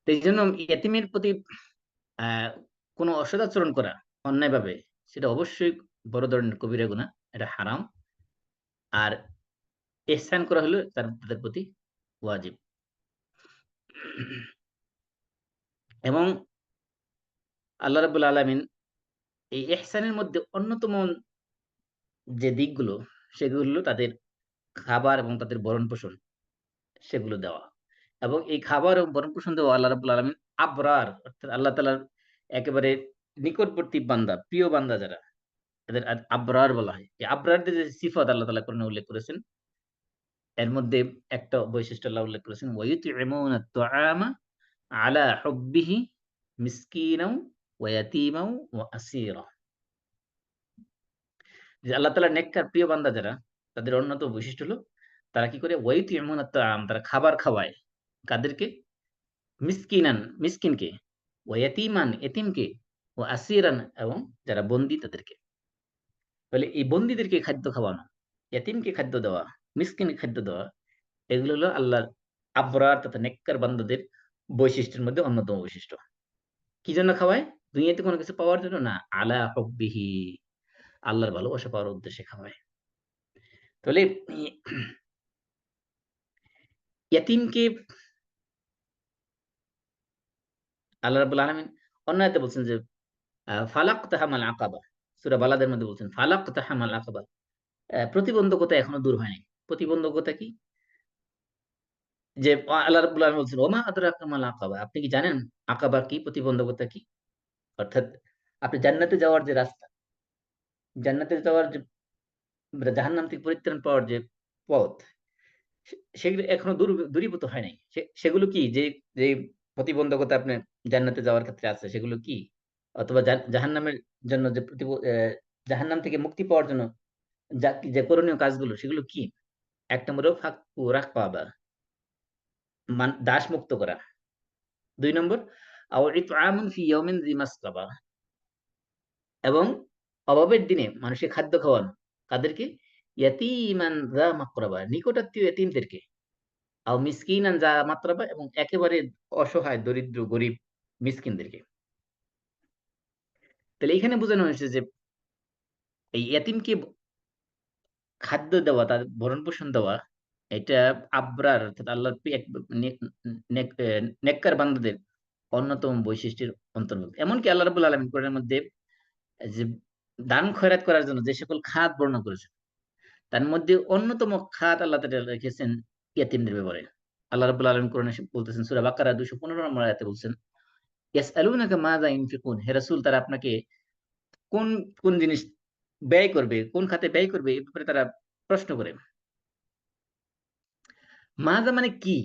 তো এই জন্য এতিমের প্রতি আহ কোনো অসদাচরণ করা অন্যায়ভাবে, সেটা অবশ্যই বড় ধরনের কবিরা গুনাহ, এটা হারাম। আর ইহসান করা হলো তাদের প্রতি ওয়াজিব। এবং আল্লাহ রাব্বুল আলামিন এই ইহসানের মধ্যে অন্যতম যে দিকগুলো, সেগুলো হলো তাদের খাবার এবং তাদের ভরণ-পোষণ, সেগুলো দেওয়া। এবং এই খাবার এবং ভরণ-পোষণ দেওয়া আল্লাহ রাব্বুল আলামিন আবরার, অর্থাৎ আল্লাহ তাআলার একেবারে নিকটবর্তী বান্দা, প্রিয় বান্দা যারা, তাদের আবরার বলা হয়। এই আবরারদের যে সিফাত আল্লাহ তাআলা কোরআনে উল্লেখ করেছেন, এর মধ্যে একটা বৈশিষ্ট্য আল্লাহ উল্লেখ করেছেন, ওয়ায়ুতইমুনা আত-তাআমা আলা হুব্বিহি মিসকিনাও ওয়া ইয়াতীমাও ওয়া আসীরা। যে আল্লাহ তাআলার নেককার প্রিয় বান্দা যারা, তাদের অন্যতম বৈশিষ্ট্য হলো তারা কি করে? ওয়ায়ুতইমুনা আত-তাআম, তারা খাবার খাওয়ায়। কাদেরকে? মিসকিনান, মিসকিনকে, ওয়া ইয়াতীমান, এতিমকে, ওয়া আসীরান, এবং যারা বন্দী তাদেরকে। তাহলে এই বন্দীদেরকে খাদ্য খাওয়ানো, এতিমকে খাদ্য দেওয়া, মিসকিনকে খাদ্য দেওয়া, এগুলো হলো আল্লাহর আবরার তথা নেককার বান্দাদের বৈশিষ্ট্যের মধ্যে অন্যতম বৈশিষ্ট্য। কি জন্য খাওয়ায়? দুনিয়াতে কোনো কিছু পাওয়ার জন্য না, আলা হুব্বিহি, আল্লাহর ভালোবাসা পাওয়ার উদ্দেশ্যে খাওয়ায়। তাহলে ই ইয়াতীমকে আল্লাহ রাব্বুল আলামিন অন্য আয়াতে বলছেন যে ফালাকতাহামাল আকাবা। সূরা বালাদের মধ্যে বলছেন ফালাকতাহামাল আকাবা। প্রতিবন্ধকতা এখনো দূর হয়নি। প্রতিবন্ধকতা কি? যে আল্লাহ রাব্বুল আলামিন বলছেন, ওমা আদরাকা মাল আকাবা। আপনি কি জানেন আকাবা কি? প্রতিবন্ধকতা কি? অর্থাৎ আপনি জান্নাতে যাওয়ার যে রাস্তা, জান্নাতে যাওয়ার যে জাহান্নাম থেকে পরিত্রাণ পাওয়ার যে পথ, সেগুলো এখনো দূরীভূত হয় নাই। সেগুলো কি? যে প্রতিবন্ধকতা আপনার জান্নাতে যাওয়ার ক্ষেত্রে আছে, সেগুলো কি? অথবা জাহান্নামের জন্য যে জাহান্নাম থেকে মুক্তি পাওয়ার জন্য যে করণীয় কাজগুলো, সেগুলো কি? ১ নম্বরে ফাক্কু রাক্কাবা, দাস মুক্ত করা। ২ নম্বর আও ইতআমুন ফি ইয়াওমিন যি মাসগাবা, এবং অভাবের দিনে মানুষকে খাদ্য খাওয়ানো। কাদেরকে? ইয়াতীমান যা মাকরাবা, নিকটাত্মীয় এতিমদেরকে। আও মিসকিনান যা মাত্রাবা, এবং একেবারে অসহায়, দরিদ্র, গরিব মিসকিনদেরকে। তাহলে এখানে বোঝানো হয়েছে যে এই এতিমকে খাদ্য দেওয়া, তাদের ভরণ-পোষণ দেওয়া, এটা আবরার অর্থাৎ আল্লাহর এক নেক নেক নেককার বান্দাদের অন্যতম বৈশিষ্ট্যের অন্তর্ভুক্ত। এমনকি আল্লাহ রাব্বুল আলামিন কোরআনের মধ্যে যে দান খয়রাত করার জন্য যে সকল খাত বর্ণনা করেছেন, তার মধ্যে অন্যতম খাত আল্লাহ তাআলা রেখেছেন ইয়াতীমদের ব্যাপারে। আল্লাহ রাব্বুল আলামিন কোরআনে বলতেছেন, সূরা বাকারা ২১৫ নম্বর আয়াতে বলছেন, ইয়াসআলুনাকা মাযা ইনফিকুন। হে রাসূল, তারা আপনাকে কোন, কোন জিনিস ব্যয় করবে, কোন খাতে ব্যয় করবে, এ ব্যাপারে তারা প্রশ্ন করে। মাযা মানে কি?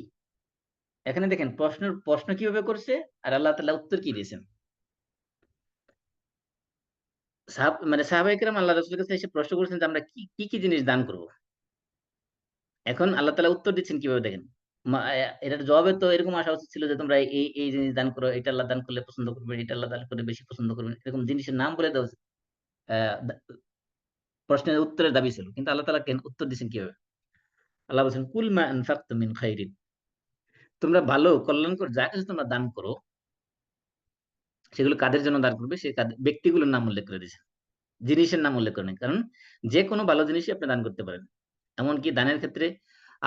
এখানে দেখেন প্রশ্ন কিভাবে করছে আর আল্লাহ তাআলা উত্তর কি দিয়েছেন। মানে সাহাবায়ে কেরাম আল্লাহ রাসূলের কাছে এসে প্রশ্ন করেছেন যে আমরা কি জিনিস দান করব? এখন আল্লাহ তাআলা উত্তর দিচ্ছেন কিভাবে দেখেন। এটার জবাবে তো এরকম আসা উচিত ছিল যে তোমরা এই জিনিস দান করো, এটা আল্লাহ দান করলে পছন্দ করবেন, এটা আল্লাহ দান করলে বেশি পছন্দ করবেন। এরকম জিনিসের নাম বলে দেওয়া উচিত। আ দা প্রশ্নের উত্তরের দাবি ছিল। কিন্তু আল্লাহ তাআলা উত্তর দিচ্ছেন কিভাবে? আল্লাহ বলছেন, কুল মা আনফাকতুম মিন খাইরিন। তোমরা ভালো কল্যাণকর যা কিছু তোমরা দান করো, সেগুলো কাদের জন্য দান করবে, সে ব্যক্তিগুলোর নাম উল্লেখ করে দিয়েছেন। জিনিসের নাম উল্লেখ করেন। কারণ যেকোনো ভালো জিনিসই আপনি দান করতে পারেন। এমনকি দানের ক্ষেত্রে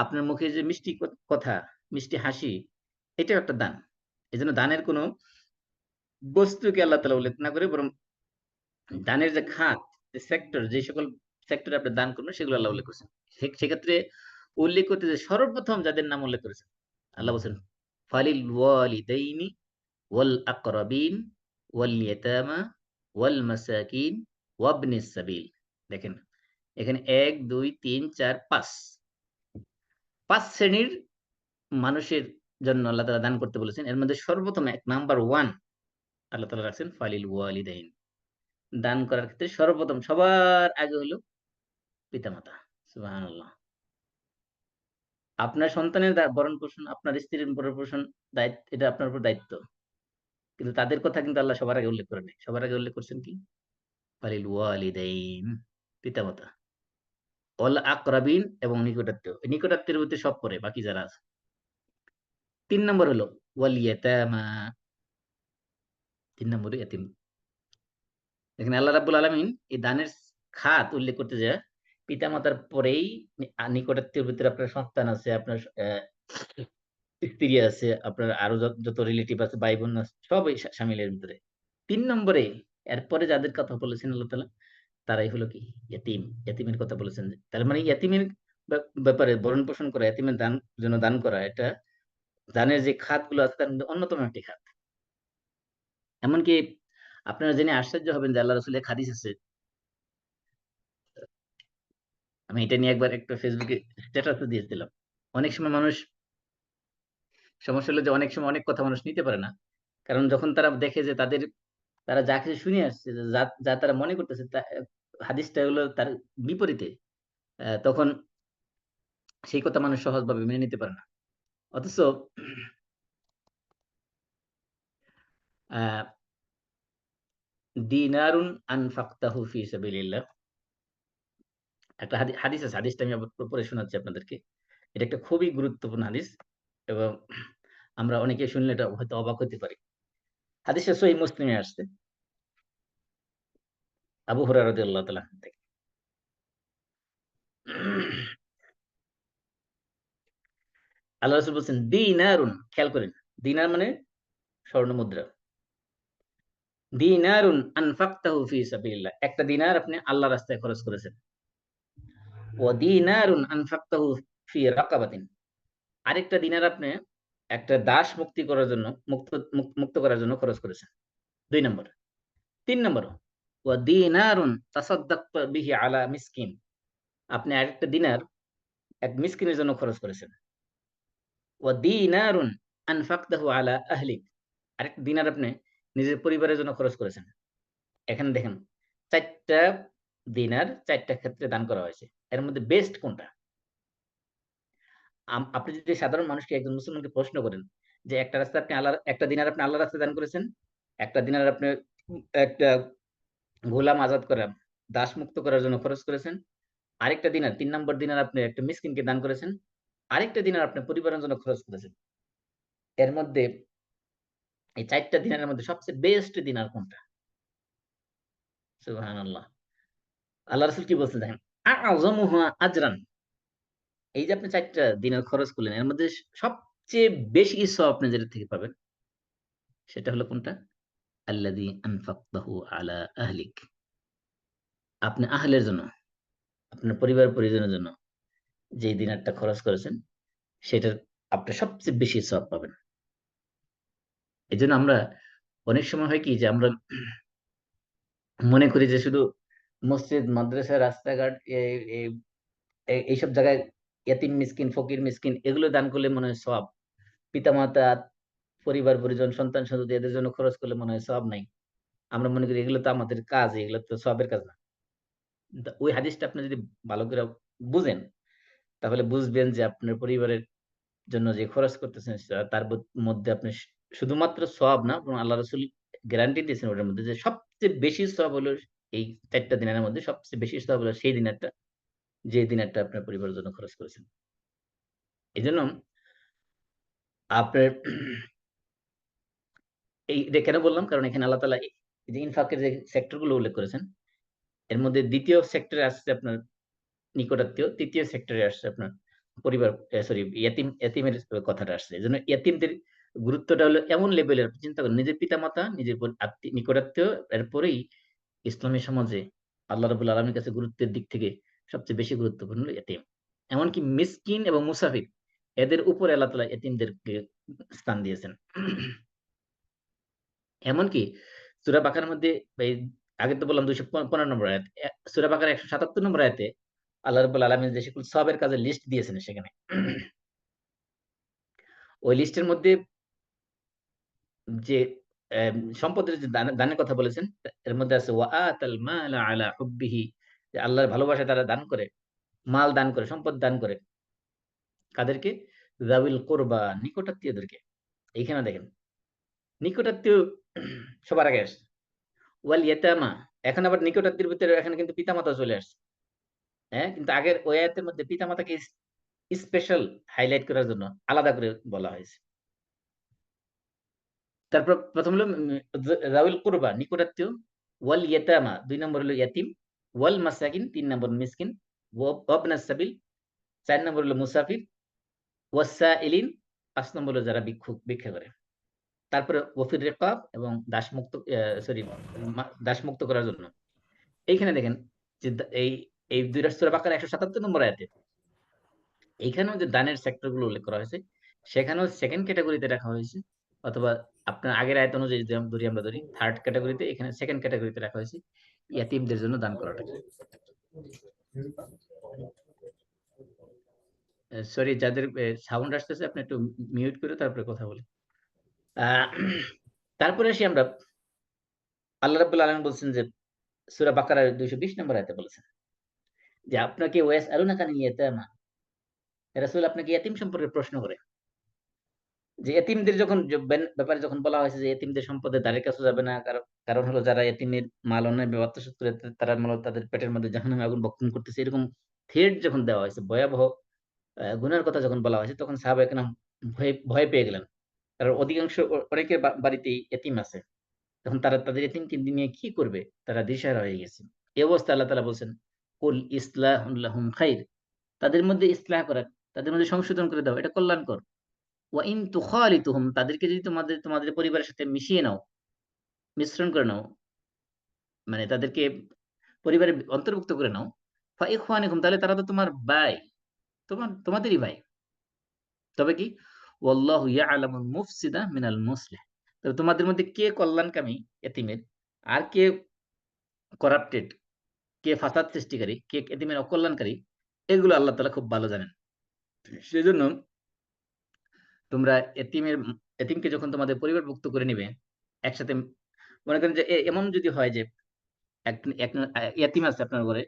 আপনার মুখে যে মিষ্টি কথা, মিষ্টি হাসি, এটাও একটা দান। এজন্য দানের কোন বস্তুকে আল্লাহ তাআলা উল্লেখ না করে, বরং দানের যে খাত, যে সেক্টর, যে সকল সেক্টরে আপনি দান করবেন, সেগুলো আল্লাহ উল্লেখ করেছেন। সেক্ষেত্রে উল্লেখ করতে যে সর্বপ্রথম যাদের নাম উল্লেখ করেছেন, আল্লাহ বলছেন, ফালিল ওয়ালিদাইনি ওয়াল আকরাবিন ওয়াল ইয়াতামা ওয়াল মাসাকিন ওয়াবনিস সাবিল। দেখেন, এখানে ১, ২, ৩, ৪, ৫, ৫ শ্রেণীর মানুষের জন্য আল্লাহ তাআলা দান করতে বলেছেন। এর মধ্যে সর্বপ্রথম নাম্বার 1 আল্লাহ তাআলা রাখছেন ফালিল ওয়ালিদাইন। দান করার ক্ষেত্রে সর্বপ্রথম সবার আগে হলো পিতামাতা। সুবহানাল্লাহ। আপনার সন্তানের ভরণ-পোষণ, আপনার স্ত্রীর ভরণ-পোষণ, এটা আপনার উপর দায়িত্ব। কিন্তু তাদের কথা কিন্তু আল্লাহ সবার আগে উল্লেখ করেন নাই। সবার আগে উল্লেখ করছেন কি? ফালিল ওয়ালিদাইন, পিতামাতা। ওয়াল আকরাবিন, এবং নিকটাত্মীয়। নিকটাত্মীয়ের ভিতরে সব পড়ে, বাকি যারা আছে। ৩ নম্বর হলো ওয়াল ইয়াতামা, ৩ নম্বরে এতিম। এখানে আল্লাহ রাব্বুল আলামিন এই দানের খাত উল্লেখ করতে যেয়ে পিতামাতার পরেই নিকটাত্মীয়ের ভিতরে আপনার সন্তান আছে, আপনার স্ত্রী আছে, আপনার আরো যত রিলেটিভ আছে, ভাই-বোন আছে, সবই শামিল এর ভিতরে। ৩ নম্বরে এরপরে যাদের কথা বলেছেন আল্লাহ তাআলা, তারাই হলো কি? ইয়াতীম। ইয়াতীমের কথা বলেছেন যে। তার মানে ইয়াতীমের ব্যাপারে ভরণ-পোষণ করা, ইয়াতীমের জন্য দান করা, এটা দানের যে খাতগুলো আছে তার মধ্যে অন্যতম একটি খাত। এমনকি আপনারা জেনে আশ্চর্য হবেন যে আল্লাহ রাসূলের এক হাদিস আছে, আমি এটা নিয়ে একবার একটা ফেসবুকে স্ট্যাটাসও দিয়েছিলাম। অনেক সময় মানুষ, সমস্যা হলো যে অনেক সময় অনেক কথা মানুষ নিতে পারে না। কারণ যখন তারা দেখে যে তারা যা কিছু শুনে আসছে, যা যা তারা মনে করতেছে হাদিসটা হলো তার বিপরীতে, তখন সেই কথা মানুষ সহজভাবে মেনে নিতে পারে না। অথচ আহ দিনারুন আনফাকতাহু ফি সাবিলিল্লাহ, একটা হাদিস আছে, হাদিসটা আমি আবার পড়ে শোনাচ্ছি আপনাদেরকে। এটা একটা খুবই গুরুত্বপূর্ণ হাদিস, এবং আমরা অনেকে শুনলে এটা হয়তো অবাক হতে পারি। হাদিসটা সহিহ মুসলিমে আসছে, আবু হুরায়রা রাদিয়াল্লাহু তাআলা থেকে। আল্লাহ রাসূল বলছেন দিনারুন, খেয়াল করেন, দিনার মানে স্বর্ণ মুদ্রা। দিনারুন আনফাকতাহু ফি সাবিলিল্লাহ, একটা দিনার আপনি আল্লাহর রাস্তায় খরচ করেছেন। ওয়া দিনারুন আনফাকতাহু ফি রাকাবাতিন, আরেকটা দিনার আপনি একটা দাস মুক্তি করার জন্য, মুক্ত করার জন্য খরচ করেছেন। ২ নম্বর। ৩ নম্বর, ওয়া দিনারুন তাসাদ্দাকতা বিহি আলা মিসকিন, আপনি আরেকটা দিনার এক মিসকিনের জন্য খরচ করেছেন। ওয়া দিনারুন আনফাকতাহু আলা আহলিক, আরেকটা দিনার আপনি নিজের পরিবারের জন্য খরচ করেছেন। এখানে দেখেন ৪ টা দিনার ৪ টা ক্ষেত্রে দান করা হয়েছে। এর মধ্যে বেস্ট কোনটা? আপনি যদি সাধারণ মানুষকে, একজন মুসলমানকে প্রশ্ন করেন যে একটা দিনার আপনি আল্লাহর রাস্তায় দান করেছেন, একটা দিনার আপনি একটা গোলাম আজাদ করা, দাস মুক্ত করার জন্য খরচ করেছেন, আরেকটা দিনার, ৩ নম্বর দিনার আপনি একটা মিসকিনকে দান করেছেন, আরেকটা দিনার আপনি পরিবারের জন্য খরচ করেছেন। এর মধ্যে এই ৪ টা দিনারের মধ্যে সবচেয়ে বেস্ট দিনার কোনটা? সুবহানাল্লাহ। আল্লাহ রাসূল কি বলছেন দেখেন, আ'যামুহা আজরান, এই যে আপনি ৪ টা দিনার খরচ করলেন, এর মধ্যে সবচেয়ে বেশি সওয়াব আপনি যেটা থেকে পাবেন সেটা হলো কোনটা? আল্লাযী আনফাকতাহু আলা আহলিক, আপনি আহলের জন্য, আপনার পরিবার-পরিজনের জন্য যে দিনারটা খরচ করেছেন, সেটার আপনি সবচেয়ে বেশি সওয়াব পাবেন। এজন্য আমরা অনেক সময় হয় কি যে আমরা মনে করি যে শুধু মসজিদ, মাদ্রাসা, রাস্তাঘাট, এইসব জায়গায় এতিম মিসকিন, ফকির মিসকিন এগুলো দান করলে মনে হয় সওয়াব। পিতামাতা, পরিবার-পরিজন, সন্তান-সন্ততি এদের জন্য খরচ করলে মনে হয় সওয়াব নাই। আমরা মনে করি এগুলো তো আমাদের কাজ, এগুলো তো সওয়াবের কাজ না। ওই হাদিসটা আপনি যদি ভালো করে বুঝেন, তাহলে বুঝবেন যে আপনার পরিবারের জন্য যে খরচ করতেছেন তার মধ্যে আপনি শুধুমাত্র সওয়াব না, বরং আল্লাহ রাসূল গ্যারান্টি দিয়েছেন ওটার মধ্যে যে সবচেয়ে বেশি সওয়াব হলো এই ৪ টা দিনের মধ্যে সবচেয়ে বেশি সওয়াব হলো সেই দিনারটা, যে দিনারটা আপনার পরিবারের জন্য খরচ করেছেন। এজন্য আপনার এটা কেন বললাম? কারণ এখানে আল্লাহ তাআলা এই যে ইনফাকের যে সেক্টর গুলো উল্লেখ করেছেন, এর মধ্যে ২য় সেক্টরে আসছে আপনার নিকটাত্মীয়, ৩য় সেক্টরে আসছে আপনার পরিবার, সরি, এতিমের কথাটা আসছে। এজন্য এতিমদের গুরুত্বটা হলো এমন লেভেলের, আপনি চিন্তা করেন নিজের পিতামাতা, নিজের নিকটাত্মীয়, এরপরেই ইসলামী সমাজে আল্লাহ রাব্বুল আলামিনের কাছে গুরুত্বের দিক থেকে সবচেয়ে বেশি গুরুত্বপূর্ণ হলো এতিম। এমনকি মিসকিন এবং মুসাফির, এদের উপরে আল্লাহ তাআলা এতিমদেরকে স্থান দিয়েছেন। এমনকি সূরা বাকারার মধ্যে, এই আগে তো বললাম ২১৫ নম্বর আয়াত। সূরা বাকারার ১৭৭ নম্বর আয়াতে আল্লাহ রাব্বুল আলামিন যে সকল সওয়াবের কাজের লিস্ট দিয়েছেন সেখানে। ওই লিস্টের মধ্যে যে সম্পদের যে দানের কথা বলেছেন, এর মধ্যে আছে ওয়া আতাল মালা আলা হুব্বিহি, যে আল্লাহর ভালোবাসায় তারা দান করে, মাল দান করে, সম্পদ দান করে। কাদেরকে? যাবিল কুরবা, নিকটাত্মীয়দেরকে। এইখানে দেখেন, নিকটাত্মীয় সবার আগে আসছে। ওয়াল ইয়াতামা, এখন আবার নিকটাত্মীয়ের ভিতরে এখানে কিন্তু পিতামাতা চলে আসছে। হ্যাঁ? কিন্তু আগের ওই আয়াতের মধ্যে পিতামাতাকে স্পেশাল হাইলাইট করার জন্য আলাদা করে বলা হয়েছে। তারপর ১ম হলো যাউল কুরবা, নিকটাত্মীয়, ওয়াল ইয়াতামা ২ নম্বর হলো ইয়াতিম, ওয়াল মাসাকিন ৩ নম্বর মিসকিন, ওয়াবনাস সাবিল ৪ নম্বর হলো মুসাফির, ওয়াসাইলিন ৫ নম্বর হলো যারা ভিক্ষা করে। তারপরে ওয়াফির রিকাব, এবং দাসমুক্ত করার জন্য। এইখানে দেখেন যে এই ২ সূরা বাকারা ১৭৭ নম্বর আয়াতে এইখানেও যে দানের সেক্টর গুলো উল্লেখ করা হয়েছে, সেখানেও 2nd ক্যাটেগরিতে রাখা হয়েছে, অথবা আপনার আগের আয়াত অনুযায়ী যদি আমরা ধরি 3rd ক্যাটেগরিতে, এখানে 2nd ক্যাটেগরিতে রাখা হয়েছে ইয়াতীমদের জন্য দান করাটাকে। সরি, যাদের সাউন্ড আসতেছে আপনি একটু মিউট করে তারপরে কথা বলেন। আ তারপরে আসি আমরা, আল্লাহ রাব্বুল আলামিন বলছেন যে সূরা বাকারার ২২০ নম্বর আয়াতে বলেছেন যে আপনাকে ওয়াসআলুনাকা আনিল ইয়াতামা, হে রাসূল আপনাকে ইয়েতিম সম্পর্কে প্রশ্ন করে। যে এতিমদের যখন ব্যাপারে যখন বলা হয়েছে যে এতিমদের সম্পদের ধারে কাছেও যাবে না। কারণ হলো যারা এতিমের মাল অন্যায়ভাবে আত্মসাৎ করে তারা মূলত তাদের পেটের মধ্যে জাহান্নামের আগুন ভক্ষণ করতেছে। এরকম থ্রেট যখন দেওয়া হয়েছে, ভয়াবহ গুনার কথা যখন বলা হয়েছে, তখন সাহাবায়ে কেরাম ভয় ভয় পেয়ে গেলেন। কারণ অধিকাংশ অনেকের বাড়িতেই এতিম আছে। তখন তারা তাদের এতিমকে নিয়ে কি করবে? তারা দিশেহারা হয়ে গেছে। এই অবস্থায় আল্লাহ তাআলা বলছেন, কুল ইসলাহুল লাহুম খাইর। তাদের মধ্যে ইসলাহ করা, তাদের মধ্যে সংশোধন করে দাও। এটা কল্যাণকর। ওয়া ইন তুখালিতুহুম, তাদেরকে যদি তোমাদের পরিবারের সাথে মিশিয়ে নাও, মিশ্রণ করে নাও, মানে তাদেরকে পরিবারে অন্তর্ভুক্ত করে নাও, ফা ইখওয়ানিকুম, তাহলে তারা তো তোমার ভাই, তোমাদেরই ভাই। তবে কি? ওয়াল্লাহু ইয়ালামুল মুফসিদা মিনাল মুসলিহ। তবে তোমাদের মধ্যে কে কল্যাণকামী এতিমের, আর কে করাপ্টেড, কে ফাসাদ সৃষ্টিকারী, কে এতিমের অকল্যাণকারী, এগুলো আল্লাহ তাআলা খুব ভালো জানেন। সেজন্য তোমরা এতিমকে যখন তোমাদের পরিবারভুক্ত করে নিবে, একসাথে মনে করেন যে এমন যদি হয় যে এক এক ইয়াতীম আছে আপনার ঘরে।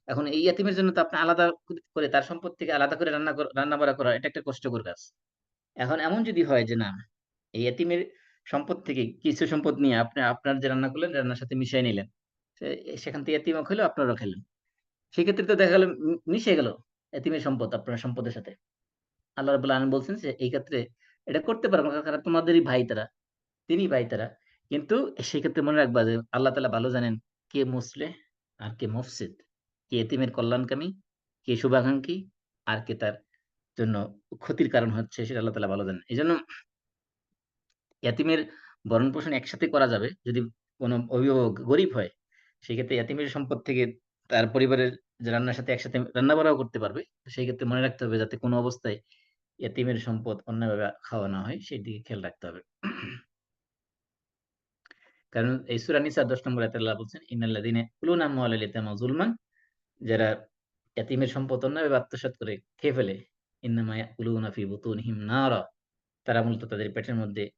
এখন এই ইয়াতীমের জন্য তো আপনি আলাদা করে তার সম্পদ থেকে আলাদা করে রান্না-বাড়া করা এটা একটা কষ্টকর কাজ। এখন এমন যদি হয় যে না, এই ইয়াতীমের সম্পদ থেকে কিছু সম্পদ নিয়ে আপনি আপনার যে রান্না করলেন, রান্নার সাথে মিশায় নিলেন। সে সেখান থেকে ইয়াতীমও খেলো, আপনারাও খেলেন। সেক্ষেত্রে তো দেখা গেল মিশে গেল এতিমের সম্পদ আপনার সম্পদের সাথে। আল্লাহ রাব্বুল আলামিন বলছেন যে এই ক্ষেত্রে এটা করতে পারবে না, কারণ তোমাদেরই ভাই তারা, তিনিই ভাই তারা। কিন্তু সেক্ষেত্রে মনে রাখবা যে আল্লাহ তাআলা ভালো জানেন কে মুসলিহ আর কে মুফসিদ, কে এতিমের কল্যাণকামী, কে শুভাকাঙ্ক্ষী, আর কে তার জন্য ক্ষতির কারণ হচ্ছে, সেটা আল্লাহ তাআলা ভালো জানেন। এজন্য এতিমের ভরণ-পোষণ একসাথে করা যাবে যদি কোন অভিভাবক গরিব হয়। সেক্ষেত্রে এতিমের সম্পদ থেকে তার পরিবারের যে রান্নার সাথে একসাথে রান্না-বাড়াও করতে পারবে। সেই ক্ষেত্রে মনে রাখতে হবে যাতে কোন অবস্থায় এতিমের সম্পদ অন্যায়ভাবে খাওয়া না হয়, সেদিকে খেয়াল রাখতে হবে। কারণ এই সূরা নিসা ১০ নম্বর আয়াতে আল্লাহ বলছেন, "ইন্নাল্লাযীনা ইয়াকুলুনা আমওয়ালাল ইয়াতামা যুলমান", যারা এতিমের সম্পদ অন্যায়ভাবে আত্মসাৎ করে খেয়ে ফেলে, "ইন্নামা ইয়াকুলুনা ফি বুতুনিহিম নারা", তারা মূলত তাদের পেটের মধ্যে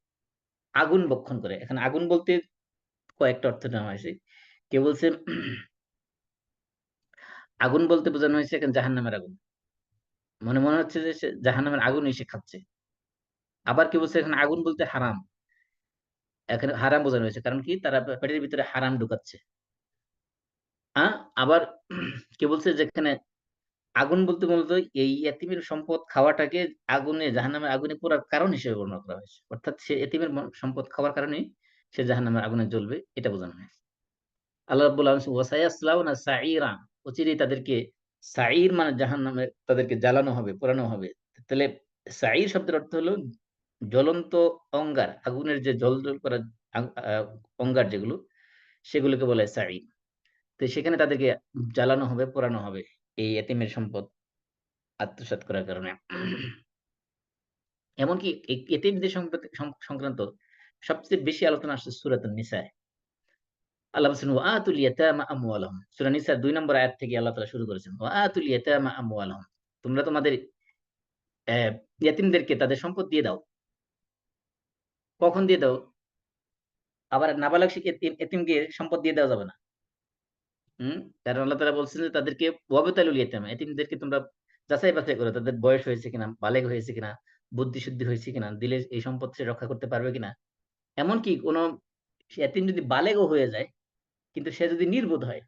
আগুন ভক্ষণ করে। এখানে আগুন বলতে কয়েকটা অর্থ নেওয়া হয়েছে। কেউ বলছে আগুন বলতে বোঝানো হয়েছে এখানে জাহান্নামের আগুন। মনে হচ্ছে যে সে জাহান্নামের আগুনই সে খাচ্ছে। আবার কেউ বলছে এখানে আগুন বলতে হারাম। এখানে হারাম বোঝানো হয়েছে। কারণ কি? তারা পেটের ভিতরে হারাম ঢুকাচ্ছে। আ আবার কেউ বলছে যে এখানে আগুন বলতে মূলত এই এতিমের সম্পদ খাওয়াটাকে জাহান্নামের আগুনে পোড়ার কারণ হিসেবে বর্ণনা করা হয়েছে। অর্থাৎ সে এতিমের সম্পদ খাওয়ার কারণেই সে জাহান্নামের আগুনে জ্বলবে, এটা বোঝানো হয়েছে। আল্লাহ রাব্বুল আলামিন ওয়াসায়াসলাউনা সাঈরা, অচিরেই তাদেরকে সাঈর মানে জাহান্নামে তাদেরকে জ্বালানো হবে, পোড়ানো হবে। তাহলে সাঈর শব্দের অর্থ হলো জ্বলন্ত অঙ্গার, আগুনের যে জ্বলজ্বল করা আ আ অঙ্গার যেগুলো, সেগুলোকে বলা হয় সাঈর। তো সেখানে তাদেরকে জ্বালানো হবে, পোড়ানো হবে এই এতিমের সম্পদ আত্মসাৎ করার কারণে। এমনকি এই এতিমদের সংক্রান্ত সবচেয়ে বেশি আলোচনা আসছে সূরাতুন নিসায়। আল্লাহ বলছেন, "ওয়া আতুল ইয়াতামা আমওয়ালাহুম", সূরা নিসার ২ নম্বর আয়াত থেকে আল্লাহ তাআলা শুরু করেছেন। "ওয়া আতুল ইয়াতামা আমওয়ালাহুম", তোমরা তোমাদের ইয়াতীমদেরকে তাদের সম্পদ দিয়ে দাও। কখন দিয়ে দাও? আবার নাবালক এতিমকে সম্পদ দিয়ে দেওয়া যাবে না। হুম? কারণ আল্লাহ তাআলা বলছেন যে তাদেরকে ওয়াবতালুল ইয়াতামা, এতিমদেরকে তোমরা যাচাই-বাছাই করো। তাদের বয়স হয়েছে কিনা, বালেগ হয়েছে কিনা, বুদ্ধি-শুদ্ধি হয়েছে কিনা, দিলে এই সম্পদ সে রক্ষা করতে পারবে কিনা। এমনকি কোন এতিম যদি বালেগও হয়ে যায়, কিন্তু সে যদি নির্বোধ হয়,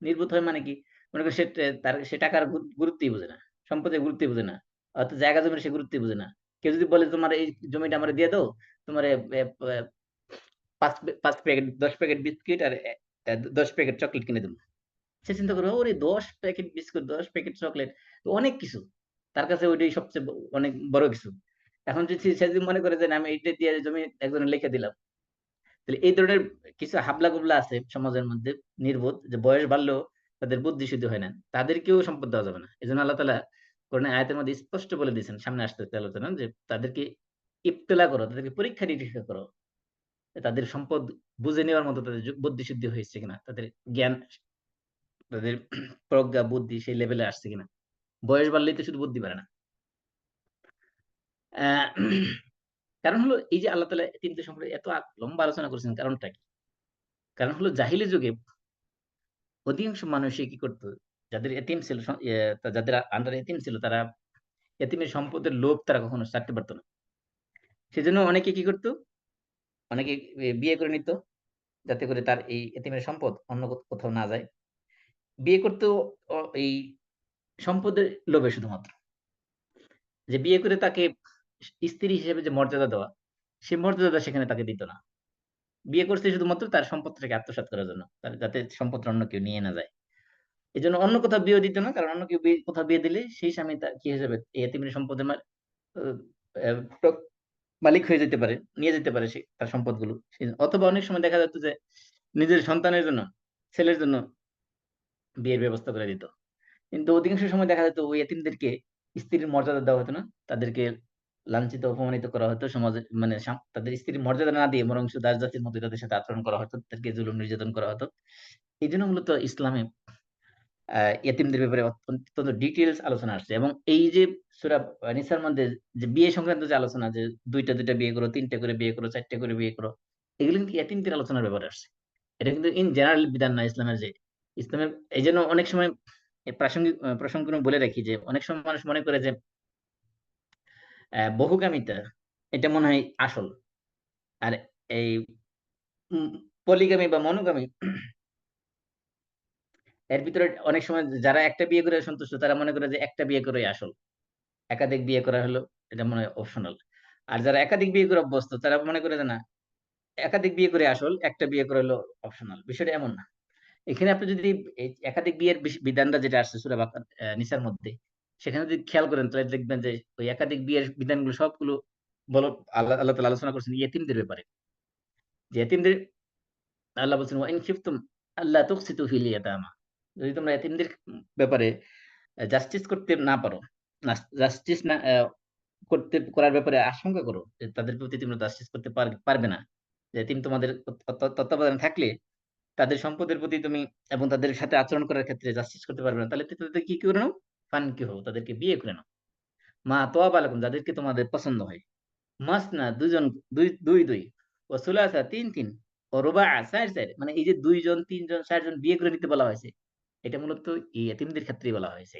নির্বোধ হয় মানে কি? মনে করেন সে টাকার গুরুত্বই বুঝে না। সম্পদের গুরুত্বই বুঝে না। অর্থাৎ জায়গা জমির সে গুরুত্বই বুঝে না। কেউ যদি বলে তোমার এই জমিটা আমারে দিয়ে দাও, তোমারে ৫ প্যাকেট ১০ প্যাকেট বিস্কিট আর ১০ প্যাকেট চকোলেট কিনে দেব। সে চিন্তা করবে, ওরে ১০ প্যাকেট বিস্কুট, ১০ প্যাকেট চকোলেট, তো অনেক কিছু। তার কাছে ওইটাই সবচেয়ে অনেক বড় কিছু। এখন যদি সে যদি মনে করে যে না আমি এইটা দিয়ে জমি একজনের লিখে দিলাম। তাহলে এই ধরনের কিছু হাবলা-গোবলা আছে সমাজের মধ্যে, নির্বোধ, যে বয়স বাড়লেও তাদের বুদ্ধি শুদ্ধি হয় না। তাদেরকেও সম্পদ দেওয়া যাবে না। এজন্য আল্লাহ তাআলা কোরআনের আয়াতের মধ্যে স্পষ্ট বলে দিয়েছেন, সামনে আসতেছে আলোচনা, যে তাদেরকে ইবতিলা করো, তাদেরকে পরীক্ষা-নিরীক্ষা করো। তাদের সম্পদ বুঝে নেওয়ার মতো তাদের বুদ্ধি শুদ্ধি হয়েছে কিনা, তাদের জ্ঞান, তাদের প্রজ্ঞা, বুদ্ধি সেই লেভেলে আসছে কিনা। বয়স বাড়লেই তো শুধু বুদ্ধি বাড়ে না। আহ, কারণ হলো এই যে আল্লাহ তাআলা এতিমদের সম্পর্কে এত লম্বা আলোচনা করেছেন, কারণটা কি? কারণ হলো জাহিলি যুগে অধিকাংশ মানুষই কি করতো, যাদের এতিম ছিল, যাদের আন্ডার এতিম ছিল, তারা এতিমের সম্পদের লোভ তারা কখনো ছাড়তে পারতো না। সেজন্য অনেকে কি করতো, অনেকে বিয়ে করে নিত, যাতে করে তার এই এতিমের সম্পদ অন্য কোথাও না যায়। বিয়ে করতো এই সম্পদের লোভে শুধুমাত্র, যে বিয়ে করে তাকে স্ত্রী হিসেবে যে মর্যাদা দেওয়া, সেই মর্যাদাটা সেখানে তাকে দিত না। বিয়ে করছে শুধুমাত্র তার সম্পদটাকে আত্মসাৎ করার জন্য, তার যাতে সম্পদটা অন্য কেউ নিয়ে না যায়। এই জন্য অন্য কোথাও বিয়ে দিত না, কারণ অন্য কেউ কোথাও বিয়ে দিলে সেই স্বামী তার কি হিসেবে এই এতিমের সম্পদের আহ, আহ, মালিক হয়ে যেতে পারে, নিয়ে যেতে পারে সে তার সম্পদগুলো। অথবা অনেক সময় দেখা যেত যে নিজের সন্তানের জন্য, ছেলের জন্য বিয়ের ব্যবস্থা করে দিত। কিন্তু অধিকাংশ সময় দেখা যেত ওই এতিমদেরকে স্ত্রীর মর্যাদা দেওয়া হতো না, তাদেরকে লাঞ্ছিত অপমানিত করা হতো সমাজে, মানে তাদের স্ত্রীর মর্যাদা না দিয়ে বরং দাস জাতির মতো তাদের সাথে আচরণ করা হতো, তাদেরকে জুলুম নির্যাতন করা হতো। এই জন্য মূলত ইসলামে ইয়েতিমদের ব্যাপারে অত্যন্ত ডিটেলস আলোচনা আসছে। এবং এই যে সূরা নিসার মধ্যে যে বিয়ে সংক্রান্ত যে আলোচনা, যে দুইটা দুইটা বিয়ে করো, তিনটা করে বিয়ে করো, চারটা করে বিয়ে করো, এগুলো কিন্তু ইয়েতিমদের আলোচনার ব্যাপারে আসছে। এটা কিন্তু ইন জেনারেল বিধান না ইসলামের। যে ইসলামের এই জন্য অনেক সময় প্রাসঙ্গিক প্রসঙ্গ বলে রাখি যে অনেক সময় মানুষ মনে করে যে বহুগামিতা এটা মনে হয় আসল, আর এই পলিগামি বা মনোগামী এর ভিতরে অনেক সময় যারা একটা বিয়ে করে সন্তুষ্ট তারা মনে করে যে একটা বিয়ে করে আসল, একাধিক বিয়ে করা হলো এটা মনে হয় অপশনাল। আর যারা একাধিক বিয়ে করে অভ্যস্ত তারা মনে করে যে না, একাধিক বিয়ে করে আসল, একটা বিয়ে করে হলো অপশনাল। বিষয়টা এমন না। এখানে আপনি যদি এই একাধিক বিয়ের বিধানটা যেটা আসছে সূরা বাকারা নিসার মধ্যে, সেখানে যদি খেয়াল করেন তাহলে দেখবেন যে ওই একাধিক বিয়ের বিধানগুলো সবগুলো বলো আল্লাহ আল্লাহ তাআলা আলোচনা করছেন ইয়েতিমদের ব্যাপারে। যে ইয়েতিমদের আল্লাহ বলছেন ওয়া ইন খিফতুম আল্লা তুকসিতু ফিল ইয়াতামা, যদি তোমরা ইয়েতিমদের ব্যাপারে জাস্টিস করতে না পারো, জাস্টিস না করার ব্যাপারে আশঙ্কা করো, যে তাদের প্রতি তোমরা জাস্টিস করতে পারবে না, যে তুমি তোমাদের তত্ত্বাবধানে থাকলে তাদের সম্পদের প্রতি তুমি এবং তাদের সাথে আচরণ করার ক্ষেত্রে জাস্টিস করতে পারবে না, তাহলে তো তাদের কি করে নাও, ফান কি হো, তাদেরকে বিয়ে করে নাও। মা তোয়া বালাকুম, যাদেরকে তোমাদের পছন্দ হয়। মাস না দুজন, দুই দুই দুই, ও সুলাসা তিন তিন, ও রুবা চার চার, মানে এই যে দুইজন তিনজন চারজন বিয়ে করে নিতে বলা হয়েছে, এটা মূলত এই এতিমদের ক্ষেত্রেই বলা হয়েছে।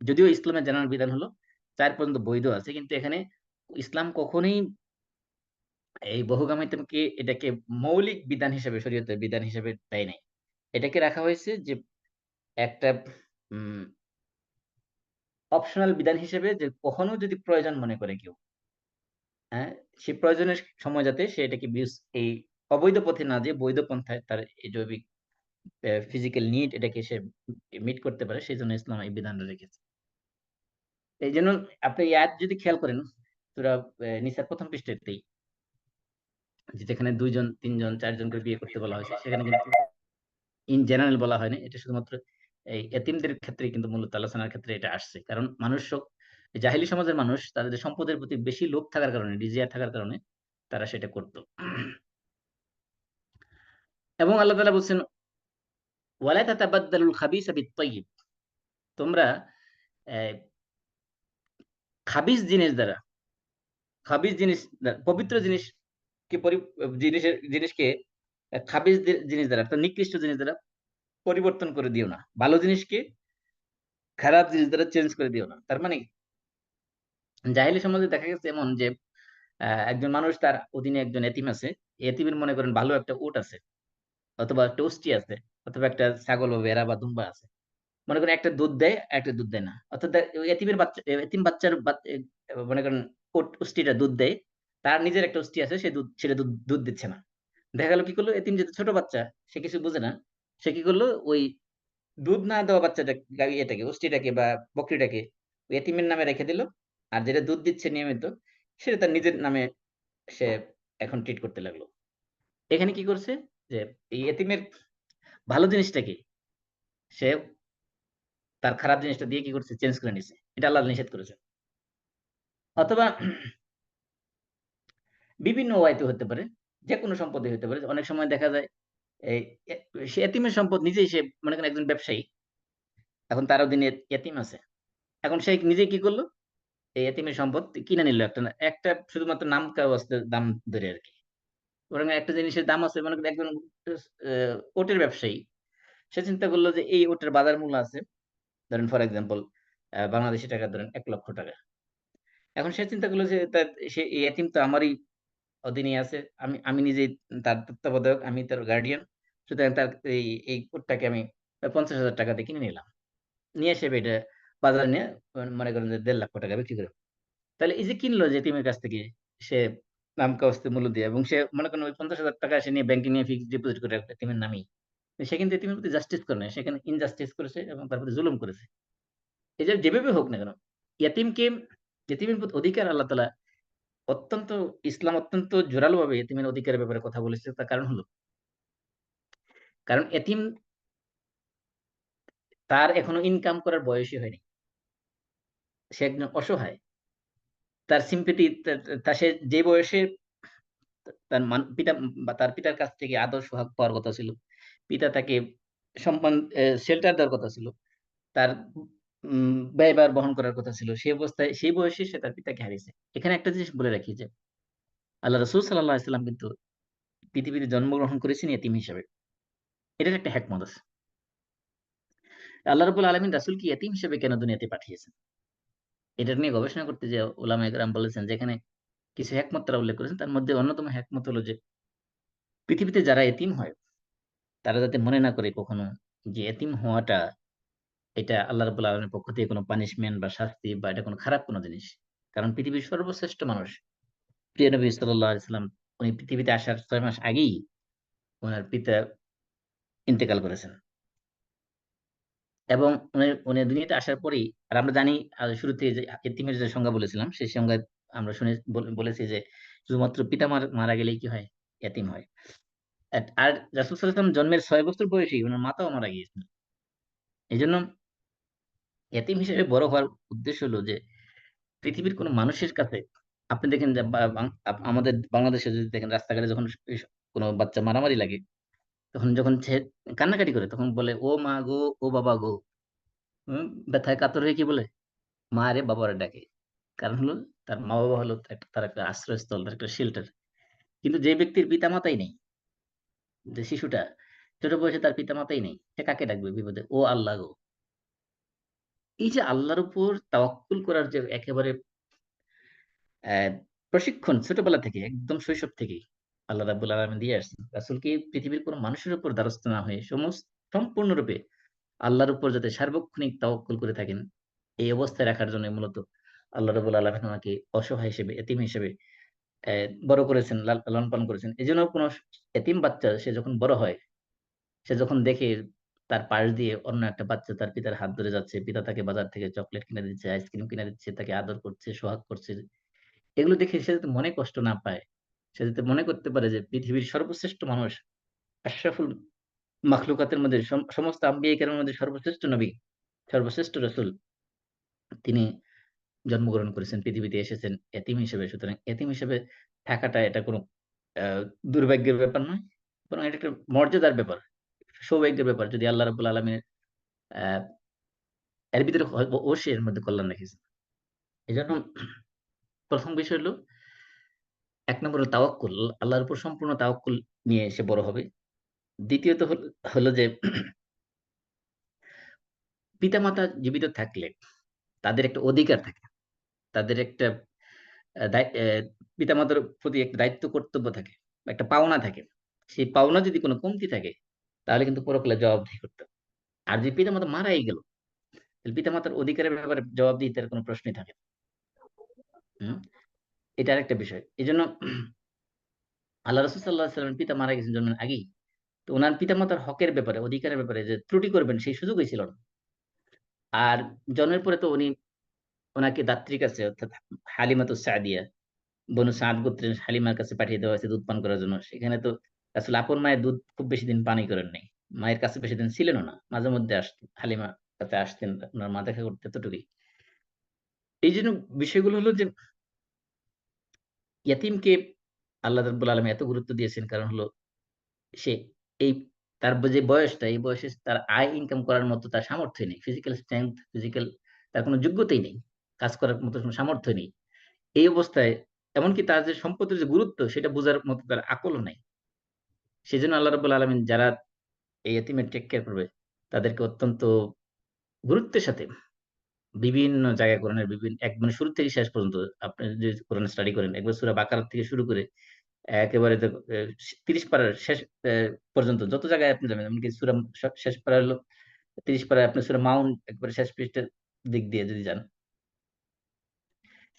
যদিও ইসলামের জানার বিধান হলো 4 পর্যন্ত বৈধ আছে, কিন্তু এখানে ইসলাম কখনোই এই বহুগামিতাকে এটাকে মৌলিক বিধান হিসেবে, শরীয়তের বিধান হিসেবে দেয় নাই। এটাকে রাখা হয়েছে যে একটা অপশনাল বিধান হিসেবে, যে কখনো যদি প্রয়োজন মনে করে কেউ, হ্যাঁ, সে প্রয়োজনের সময় যাতে সে এটাকে এই অবৈধ পথে না, যে বৈধ পন্থায় তার এই জৈবিক ফিজিক্যাল নিড এটাকে সে মিট করতে পারে, সেই জন্য ইসলাম এই বিধানটা রেখেছে। এই জন্য আপনি এই আয়াত যদি খেয়াল করেন, সূরা নিসার প্রথম পৃষ্ঠাতেই, যেখানে দুইজন তিনজন চারজন করে বিয়ে করতে বলা হয়েছে, সেখানে কিন্তু ইন জেনারেল বলা হয়নি, এটা শুধুমাত্র এই এতিমদের ক্ষেত্রে কিন্তু মূলত আলোচনার ক্ষেত্রে এটা আসছে। কারণ মানুষ জাহিলি সমাজের মানুষ তাদের সম্পদের প্রতি বেশি লোভ থাকার কারণে, ডিজিয়ার থাকার কারণে তারা সেটা করত। এবং আল্লাহ তাআলা বলছেন ওয়ালা তাতাবাদদালুল খাবিসা বিত-তাইয়্যিব, তোমরা আহ, খাবিস জিনিস দ্বারা, খাবিস জিনিস পবিত্র জিনিসকে জিনিসকে খাবিস জিনিস দ্বারা, অর্থাৎ নিকৃষ্ট জিনিস দ্বারা পরিবর্তন করে দিও না, ভালো জিনিসকে খারাপ জিনিস দ্বারা চেঞ্জ করে দিও না। তার মানে জাহেলি সমাজে দেখা গেছে এমন যে একজন মানুষ, তার অধীনে একজন এতিম আছে, এতিমের মনে করেন ভালো একটা উট আছে, অথবা একটা উষ্টি আছে, অথবা একটা ছাগল বা ভেড়া বা দুম্বা আছে। মনে করেন একটা দুধ দেয়, একটা দুধ দেয় না, অর্থাৎ ওই এতিমের বাচ্চা, এতিম বাচ্চার মনে করেন উষ্টিটা দুধ দেয়, তার নিজের একটা উষ্টি আছে, সেটা দুধ দুধ দিচ্ছে না। দেখা গেল কি করলো, এতিম যেহেতু ছোট বাচ্চা, সে কিছু বোঝে না, সে কি করলো, ওই দুধ না দেওয়া বাচ্চাটা এটাকে উষ্টিটাকে বা বকরিটাকে ওই এতিমের নামে রেখে দিল, আর যেটা দুধ দিচ্ছে নিয়মিত সেটা তার নিজের নামে সে এখন ট্রিট করতে লাগলো। এখানে কি করছে, যে এই এতিমের ভালো জিনিসটাকে সে তার খারাপ জিনিসটা দিয়ে কি করছে, চেঞ্জ করে নিছে। এটা আল্লাহ নিষেধ করেছে। অথবা বিভিন্ন ওয়াইতে হতে পারে, যে কোনো সম্পদে হতে পারে। অনেক সময় দেখা যায় এই সে এতিমের সম্পদ নিজেই, সে মনে করেন একজন ব্যবসায়ী, এখন তার অধীনে এতিম আছে, এখন সে নিজে কি করলো, এই এতিমের সম্পদ কিনে নিল, একটা একটা শুধুমাত্র নাম কাগজের দাম ধরে আর কি। বরং একটা জিনিসের দাম আছে, মনে করেন একজন ওটের ব্যবসায়ী, সে চিন্তা করলো যে এই ওটের বাজার মূল্য আছে, ধরেন ফর এক্সাম্পল বাংলাদেশি টাকা ধরেন 1 লক্ষ টাকা। এখন সে চিন্তা করলো যে তার, সে এই এতিম তো আমারই অধীনে আছে, আমি আমি নিজেই তার তত্ত্বাবধায়ক, আমি তার গার্ডিয়ান, সুতরাং তার এই এই কোটটাকে আমি 50,000 টাকা দিয়ে কিনে নিলাম, নিয়ে এসে এটা বাজারে নিয়ে মনে করেন যে 1.5 লক্ষ টাকা বিক্রি করে। তাহলে এই যে কিনলো যে এতিমের কাছ থেকে, সে নাম কাগজে মূল্য দিয়ে, এবং সে মনে করেন ওই 50,000 টাকা সে নিয়ে ব্যাংকে নিয়ে ফিক্সড ডিপোজিট করে রাখলো এতিমের নামেই। সে কিন্তু এতিমের প্রতি জাস্টিস করে না, সেখানে ইনজাস্টিস করেছে এবং তার প্রতি জুলুম করেছে। এই যে যেভাবে হোক না কেন, এতিমকে, এতিমের প্রতি অধিকার আল্লাহ তাআলা অত্যন্ত, ইসলাম অত্যন্ত জোরালোভাবে এতিমের অধিকারের ব্যাপারে কথা বলেছে। তার কারণ হলো, কারণ এতিম তার এখনো ইনকাম করার বয়সই হয়নি। সে একজন অসহায়। তার সিম্পেথি, তা সে যে বয়সে তার পিতা বা তার পিতার কাছ থেকে আদর সোহাগ পাওয়ার কথা ছিল, পিতা তাকে সম্মান, শেল্টার দেওয়ার কথা ছিল, তার ব্যয়ভার বহন করার কথা ছিল, সেই অবস্থায় সেই বয়সে সে তার পিতাকে হারিয়েছে। এখানে একটা জিনিস বলে রাখি যে আল্লাহ রাসূল সাল্লাল্লাহু আলাইহি সাল্লাম কিন্তু পৃথিবীতে জন্মগ্রহণ করেছেন এতিম হিসাবে। এটার একটা হিকমত আছে। আল্লাহ রাব্বুল আলামিন রাসূলকে এতিম হিসেবে কেন দুনিয়াতে পাঠিয়েছেন? এটা নিয়ে গবেষণা করতে যেয়ে উলামায়ে কেরাম বলেছেন যে এখানে কিছু হিকমত তারা উল্লেখ করেছেন। তার মধ্যে অন্যতম হিকমত হলো যে পৃথিবীতে যারা এতিম হয় তারা যাতে মনে না করে কখনো যে এতিম হওয়াটা এটা আল্লাহ রাব্বুল আলামিনের পক্ষ থেকে কোনো পানিশমেন্ট বা শাস্তি বা এটা কোনো খারাপ কোনো জিনিস। কারণ পৃথিবীর সর্বশ্রেষ্ঠ মানুষ প্রিয় নবী সাল্লাল্লাহু আলাইহি সাল্লাম, উনি পৃথিবীতে আসার ৬ মাস আগেই উনার পিতা ইন্তেকাল করেছেন। এবং উনি দুনিয়াতে আসার পরেই, আর আমরা জানি শুরুতে যে এতিমের যে সংজ্ঞা বলেছিলাম, সেই সংজ্ঞায় আমরা শুনে বলেছি যে শুধুমাত্র পিতা মারা গেলেই কি হয়? এতিম হয়। আর রাসূল সাল্লাল্লাহু আলাইহি ওয়াসাল্লাম জন্মের ৬ বছর বয়সেই উনার মাতাও মারা গিয়েছেন। এজন্য এতিম হিসেবে বড় হওয়ার উদ্দেশ্য হলো যে পৃথিবীর কোন মানুষের কাছে, আপনি দেখেন যে আমাদের বাংলাদেশে যদি দেখেন রাস্তাঘাটে যখন কোন বাচ্চা মারামারি লাগে, তখন যখন সে কান্নাকাটি করে তখন বলে, "ও মা গো, ও বাবা গো।" হুম? ব্যথায় কাতর হয়ে কি বলে? মা রে বাবারে ডাকে। কারণ হলো তার মা-বাবা হলো তার একটা আশ্রয়স্থল, তার একটা শেল্টার। কিন্তু যে ব্যক্তির পিতা-মাতাই নেই, যে শিশুটা ছোট বয়সে তার পিতা-মাতাই নেই, সে কাকে ডাকবে বিপদে? ও আল্লাহ গো। এই যে আল্লাহর উপর তাওয়াক্কুল করার যে একেবারে অ্যা প্রশিক্ষণ ছোটবেলা থেকে, একদম শৈশব থেকেই আল্লাহ রাব্বুল আলামিন দিয়ে আসছেন। রাসূলকে পৃথিবীর কোন মানুষের উপর দ্বারস্থ না হয়ে সম্পূর্ণরূপে আল্লাহর উপর যাতে সার্বক্ষণিক তাওয়াক্কুল করে থাকেন, এই অবস্থায় রাখার জন্য মূলত আল্লাহ রাব্বুল আলামিন ওনাকে অসহায় হিসেবে, এতিম হিসেবে অ্যা বড় করেছেন, লালন-পালন করেছেন। এজন্য কোন এতিম বাচ্চা সে যখন বড় হয়, সে যখন দেখে তার পাশ দিয়ে অন্য একটা বাচ্চা তার পিতার হাত ধরে যাচ্ছে, পিতা তাকে বাজার থেকে চকোলেট কিনে দিচ্ছে, আইসক্রিম কিনে দিচ্ছে, তাকে আদর করছে, সোহাগ করছে। এগুলো দেখে সে যাতে মনে কষ্ট না পায়, সে যাতে মনে করতে পারে যে পৃথিবীর সর্বশ্রেষ্ঠ মানুষ, আশরাফুল মাখলুকাতের মধ্যে সমস্ত আম্বিয়া কেরামের মধ্যে সর্বশ্রেষ্ঠ নবী, সর্বশ্রেষ্ঠ রাসূল, তিনি জন্মগ্রহণ করেছেন, পৃথিবীতে এসেছেন এতিম হিসেবে। সুতরাং এতিম হিসেবে থাকাটা এটা কোনো আ দুর্ভাগ্যের ব্যাপার নয়। বরং এটা একটা মর্যাদার ব্যাপার, সৌভাগ্যের ব্যাপার। যদি আল্লাহ রাব্বুল আলামিন আ এর ভিতরে অবশ্যই এর মধ্যে কল্যাণ রেখেছেন। এজন্য ১ম বিষয় হলো, ১ নম্বর হলো তাওয়াক্কুল। আল্লাহর উপর সম্পূর্ণ তাওয়াক্কুল নিয়ে সে বড় হবে। দ্বিতীয়ত হলো যে পিতামাতা জীবিত থাকলে তাদের একটা অধিকার থাকে। তাদের একটা আ দায় অ্যা পিতামাতার প্রতি একটা দায়িত্ব কর্তব্য থাকে। একটা পাওনা থাকে। সেই পাওনা যদি কোন কমতি থাকে, তাহলে কিন্তু পরকালে জবাবদিহি করতে হবে। আর যদি পিতামাতা মারাই গেল, তাহলে পিতামাতার অধিকারের ব্যাপারে জবাবদিহিতার কোন প্রশ্নই থাকে না। হুম? এটা আরেকটা বিষয়। এজন্য আল্লাহ রাসূল সাল্লাল্লাহু আলাইহি ওয়াসাল্লামের পিতা মারা গেছেন জন্মের আগেই। তো উনার পিতামাতার হকের ব্যাপারে, অধিকারের ব্যাপারে যে ত্রুটি করবেন সেই সুযোগই ছিল না। আর জন্মের পরে তো উনি উনাকে দাত্রীর কাছে, অর্থাৎ হালিমাতুস সাদিয়া, বনু সাদ গোত্রের হালিমার কাছে পাঠিয়ে দেওয়া হয়েছে দুধ পান করার জন্য। সেখানে তো আসলে আপন মায়ের দুধ খুব বেশি দিন পানই করেন নাই। মায়ের কাছে বেশি দিন ছিলেনও না। মাঝে মধ্যে আসতেন। হালিমার কাছে আসতেন উনার মা দেখা করতে, এতটুকুই। এইজন্য বিষয়গুলো হলো যে ইয়াতীমকে আল্লাহ রাব্বুল আলামিন এত গুরুত্ব দিয়েছেন, কারণ হলো সে এই তার যে বয়সটা, এই বয়সে তার আয় ইনকাম করার মতো তার সামর্থ্যই নেই। ফিজিক্যাল স্ট্রেংথ, তার কোন যোগ্যতাই নেই। কাজ করার মতো কোনো সামর্থ্য নেই। এই অবস্থায় এমনকি তার যে সম্পদের যে গুরুত্ব সেটা বোঝার মতো তার আকলও নাই। সেজন্য আল্লাহ রাব্বুল আলামিন যারা এই এতিমের টেক কেয়ার করবে তাদেরকে অত্যন্ত গুরুত্বের সাথে বিভিন্ন জায়গায় কোরআনের মানে শুরু থেকে শেষ পর্যন্ত আপনি যদি কোরআন স্টাডি করেন, একবার সূরা বাকারা থেকে শুরু করে একেবারে ৩০ পারার শেষ পর্যন্ত যত জায়গায় আপনি যাবেন, এমনকি সূরা শেষ পারা হলো ৩০ পারায় আপনি সূরা মাউন একবারে শেষ পৃষ্ঠার দিক দিয়ে যদি যান,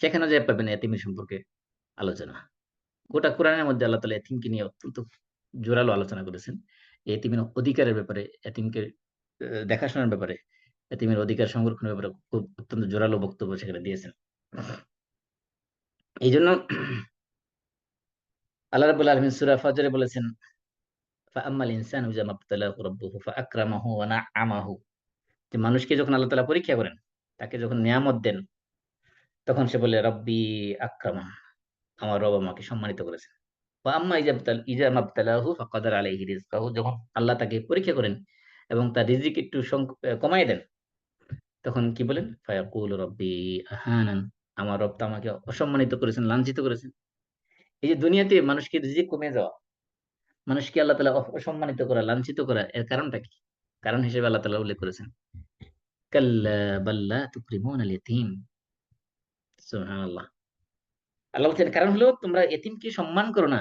সেখানে যেয়ে পাবেন এতিমের সম্পর্কে আলোচনা। গোটা কোরআনের মধ্যে আল্লাহ তাআলা এতিমকে নিয়ে অত্যন্ত জোরালো আলোচনা করেছেন। এতিমের অধিকারের ব্যাপারে, এতিমকে দেখাশোনার ব্যাপারে, এতিমের অধিকার সংরক্ষণের ব্যাপারে খুব অত্যন্ত জোরালো বক্তব্য সেখানে দিয়েছেন। এইজন্য আল্লাহ রাব্বুল আলামিন সূরা ফাজরে বলেছেন, ফাআম্মাল ইনসানু ইযা মাবতালাহু রাব্বুহু ফাআকরামাহু ওয়া না'আমাহু, যে মানুষকে যখন আল্লাহ তাআলা পরীক্ষা করেন, তাকে যখন নিয়ামত দেন, তখন সে বলে রব্বি আকরামান, আমার রব আমাকে সম্মানিত করেছেন। ওয়া আম্মা ইযা মাবতালাহু ফাকাদারা আলাইহি রিজকাহু, যখন আল্লাহ তাকে পরীক্ষা করেন এবং তার রিজিক একটু কমায় দেন, তখন কি বলেন? ফায়াকুলু রব্বি আহানান, আমার রব তো আমাকে অসম্মানিত করেছেন, লাঞ্ছিত করেছেন। এই যে দুনিয়াতে মানুষকে রিজিক কমে যাওয়া, মানুষকে আল্লাহ তাআলা অসম্মানিত করা, লাঞ্ছিত করা, এর কারণটা কি? কারণ হিসেবে আল্লাহ তাআলা উল্লেখ করেছেন, কাল্লা বাল লা তুকরিমুনাল ইয়াতীম। সুবহানাল্লাহ। আল্লাহ বলছেন কারণ হলো তোমরা এতিমকে সম্মান করো না।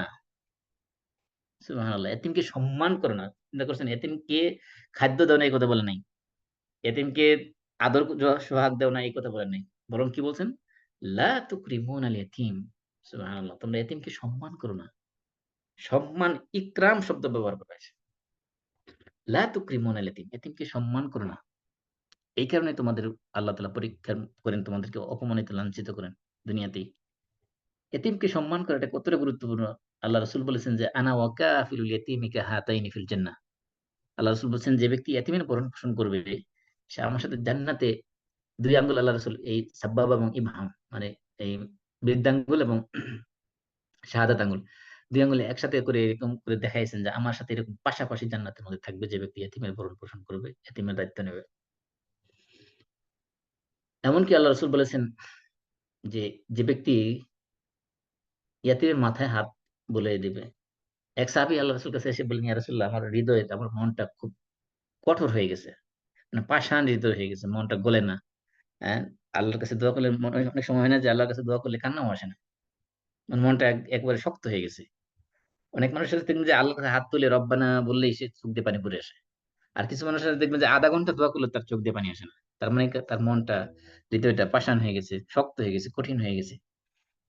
সুবহানাল্লাহ। এতিমকে সম্মান করো না। চিন্তা করছেন, এতিমকে খাদ্য দাও না এই কথা বলেন নাই। এতিমকে আদর সোহাগ দাও না এই কথা বলেন নাই। বরং কি বলছেন? লা তুকরিমুনাল ইয়াতীম। সুবহানাল্লাহ। তোমরা এতিমকে সম্মান করো না। সম্মান, ইকরাম শব্দ ব্যবহার করা হয়েছে। লা তুকরিমুনাল ইয়াতীম। এতিমকে সম্মান করো না। এই কারণে তোমাদের আল্লাহ তাআলা পরীক্ষা করেন, তোমাদেরকে অপমানিত, লাঞ্ছিত করেন দুনিয়াতেই। এতিমকে সম্মান করাটা কতটা গুরুত্বপূর্ণ। আল্লাহ রাসূল বলেছেন যে, আনা ওয়া কাফিলুল ইয়াতীমি কাহাতাইনি ফিল জান্নাহ। আল্লাহ রাসূল বলছেন, যে ব্যক্তি এতিমের ভরণ-পোষণ করবে, সে আমার সাথে জান্নাতে ২ আঙ্গুল, আল্লাহ রাসূল এই সাব্বাবা এবং ইবহাম মানে এই বৃদ্ধাঙ্গুল এবং শাহাদাত আঙ্গুল ২ আঙ্গুল একসাথে করে এরকম করে দেখাইছেন যে আমার সাথে এরকম পাশাপাশি জান্নাতের মধ্যে থাকবে যে ব্যক্তি এতিমের ভরণ-পোষণ করবে, এতিমের দায়িত্ব নেবে। এমনকি আল্লাহ রাসূল বলেছেন যে, যে ব্যক্তি ইয়াতীমের মাথায় হাত বুলিয়ে দিবে। এক সাহাবী আল্লাহ রাসূলের কাছে এসে বললেন, ইয়া রাসূলুল্লাহ, আমার হৃদয়ে, আমার মনটা খুব কঠোর হয়ে গেছে। মানে পাষাণ হৃদয় হয়ে গেছে। মনটা গলে না। হ্যাঁ? আল্লাহর কাছে দোয়া করলে অনেক সময় হয় না যে আল্লাহর কাছে দোয়া করলে কান্নাও আসে না। মানে মনটা একবারে শক্ত হয়ে গেছে। অনেক মানুষের সাথে দেখবেন যে আল্লাহর কাছে হাত তুলে রব্বানা বললেই সে চোখ দিয়ে পানি পড়ে আসে। আর কিছু মানুষের সাথে দেখবেন যে ০.৫ ঘন্টা দোয়া করলেও তার চোখ দিয়ে পানি আসে না। তার মানে তার মনটা, হৃদয়টা পাষাণ হয়ে গেছে, শক্ত হয়ে গেছে, কঠিন হয়ে গেছে।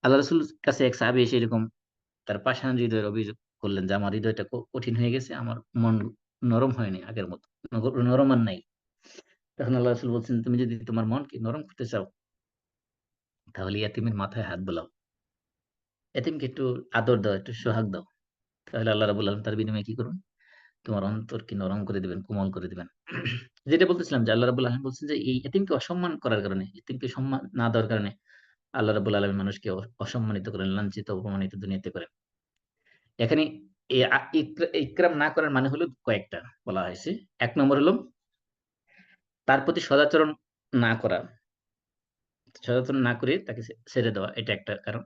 আল্লাহ রাসূলের কাছে এক সাহাবী এসে এরকম তার পাষাণ হৃদয়ের অভিযোগ করলেন যে, আমার হৃদয়টা কঠিন হয়ে গেছে। আমার মন নরম হয়নি আগের মত। নরম আর নাই। তখন আল্লাহ রাসূল বলছেন, তুমি যদি তোমার মনকে নরম করতে চাও, তাহলে ইয়াতীমের মাথায় হাত বোলাও। এতিমকে একটু আদর দাও, একটু সোহাগ দাও। তাহলে আল্লাহ রাব্বুল আলামিন তার বিনিময়ে কি করবেন? তোমার অন্তরকে নরম করে দিবেন, কোমল করে দিবেন। যেটা বলতেছিলাম যে আল্লাহ রাব্বুল আলামিন বলছেন যে এই এতিমকে অসম্মান করার কারণে, এতিমকে সম্মান না দেওয়ার কারণে আল্লাহ রাব্বুল আলামিন মানুষকে অসম্মানিত করেন, লাঞ্ছিত, অপমানিত দুনিয়াতে করেন। এখানে এ আ ইকরাম না করার মানে হলো কয়েকটা বলা হয়েছে। ১ নম্বর হলো তার প্রতি সদাচরণ না করা। সচেতন না করে তাকে ছেড়ে দেওয়া। এটা একটা কারণ।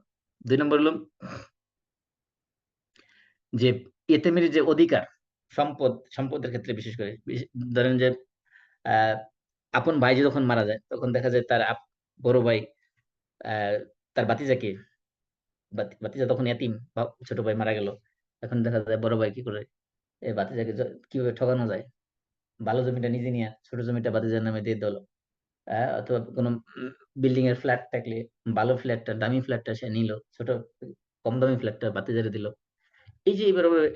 ২ নম্বর হলো যে এতিমের যে অধিকার, সম্পদের ক্ষেত্রে বিশেষ করে ধরেন যে আ আপন ভাই যখন মারা যায়, তখন দেখা যায় তার বড় ভাই আ তার ভাতিজাকে, ভাতিজা তখন এতিম বা ছোট ভাই মারা গেল। এখন দেখা যায় বড় ভাই কি করে এই ভাতিজাকে কিভাবে ঠকানো যায়। ভালো জমিটা নিজে নিয়া ছোট জমিটা ভাতিজার নামে দিয়ে দিল। অথবা কোনো বিল্ডিং এর ফ্ল্যাট থাকলে ভালো ফ্ল্যাটটা, দামি ফ্ল্যাটটা সে নিল। কম দামি ফ্ল্যাটটা ভাতিজারে দিল। এই যে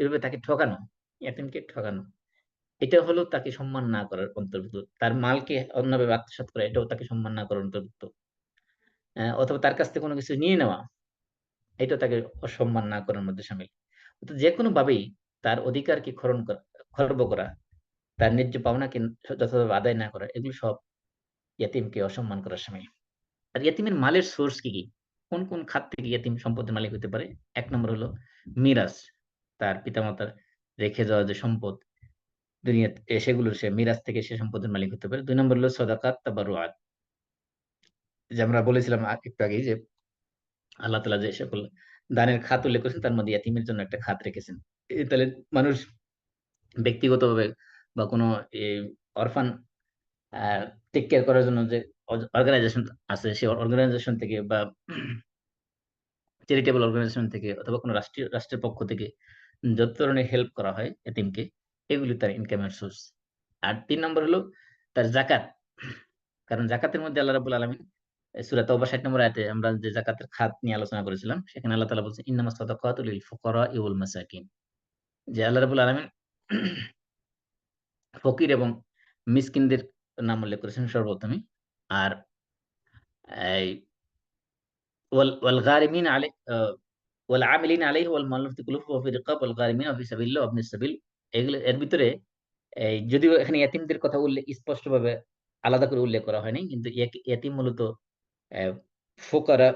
এভাবে তাকে ঠকানো, এতিমকে ঠকানো। এটা হলো তাকে সম্মান না করার অন্তর্ভুক্ত। তার মালকে অন্যভাবে আত্মসাৎ করা, এটাও তাকে সম্মান না করার অন্তর্ভুক্ত। অথবা তার কাছ থেকে কোনো কিছু নিয়ে নেওয়া, এটাও তাকে অসম্মান না করার মধ্যে শামিল। তো যেকোনোভাবেই তার অধিকারকে খর্ব করা, তার ন্যায্য পাওনাকে যথাযথভাবে আদায় না করা, এগুলো সব ইয়াতীমকে অসম্মান করার শামিল। আর ইয়াতীমের মালের সোর্স কি? কোন খাত থেকে ইয়াতীম সম্পদের মালিক হতে পারে? ১ নম্বর হলো মিরাস। তার পিতামাতার রেখে যাওয়া যে সম্পদ দুনিয়াতে, সেগুলো সে মিরাস থেকে সে সম্পদের মালিক হতে পারে। ২ নম্বর হলো সদাকাত তাবাররুআত। যে আমরা বলেছিলাম একটু আগেই যে আল্লাহ তাআলা যে সকল দানের খাত উল্লেখ করেছেন তার মধ্যে ইতিমের জন্য একটা খাত রেখেছেন। তাহলে মানুষ ব্যক্তিগতভাবে বা কোনো অরফান টেক কেয়ার করার জন্য যে অর্গানাইজেশন আছে, সে অর্গানাইজেশন থেকে বা চ্যারিটেবল অর্গানাইজেশন থেকে অথবা কোনো রাষ্ট্রের পক্ষ থেকে যত ধরনের হেল্প করা হয় এতিমকে, এগুলি তার ইনকামের সোর্স। আর ৩ নম্বর হলো তার যাকাত। কারণ যাকাতের মধ্যে আল্লাহ রাব্বুল আলামিন সূরা তাওবা ৬০ নম্বর আয়াতে আমরা যে যাকাতের খাত নিয়ে আলোচনা করেছিলাম, সেখানে আল্লাহ তাআলা বলছেন ইন্নামাস সাদাকাতু লিল ফুকারাই ওয়াল মাসাকিন। যে আল্লাহ রাব্বুল আলামিন ফকির এবং মিসকিনদের নাম উল্লেখ করেছেন সর্বপ্রথমে। আর এই ওয়াল গারিমিন আলাই ওয়াল আমিলিন আলাইহি ওয়াল মুআল্লাফাতি কুলুবুহুম ওয়া ফি রিকাব ওয়াল গারিমিন ওয়া ফি সাবিলিল্লাহ ওয়া ইবনিস সাবিল। এগুলো এর ভিতরে যদিও এখানে ইয়াতীমদের কথা স্পষ্টভাবে আলাদা করে উল্লেখ করা হয়নি। কিন্তু ইয়াতীম মূলত অ্যা ফোকারা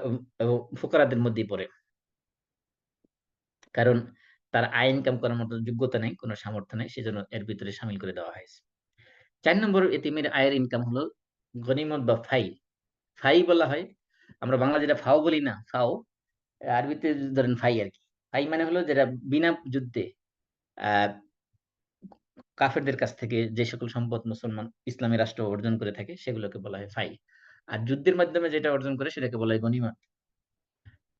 ফোকারাদের মধ্যেই পড়ে। কারণ তার আয় ইনকাম করার মতো যোগ্যতা নেই, কোন সামর্থ্য নেই। সেজন্য এর ভিতরে শামিল করে দেওয়া হয়েছে। ৪ নম্বর এতিমের আয়ের ইনকাম হলো গনিমত বা ফাই। ফাই বলা হয়। আমরা বাংলা যেটা ফাও বলি না? ফাও আরবিতে ধরেন ফাই আরকি। ফাই মানে হলো যেটা বিনা যুদ্ধে আ কাফেরদের কাছ থেকে যে সকল সম্পদ মুসলমান ইসলামী রাষ্ট্র অর্জন করে থাকে সেগুলোকে বলা হয় ফাই। আর যুদ্ধের মাধ্যমে যেটা অর্জন করে সেটাকে বলা হয় গনিমত।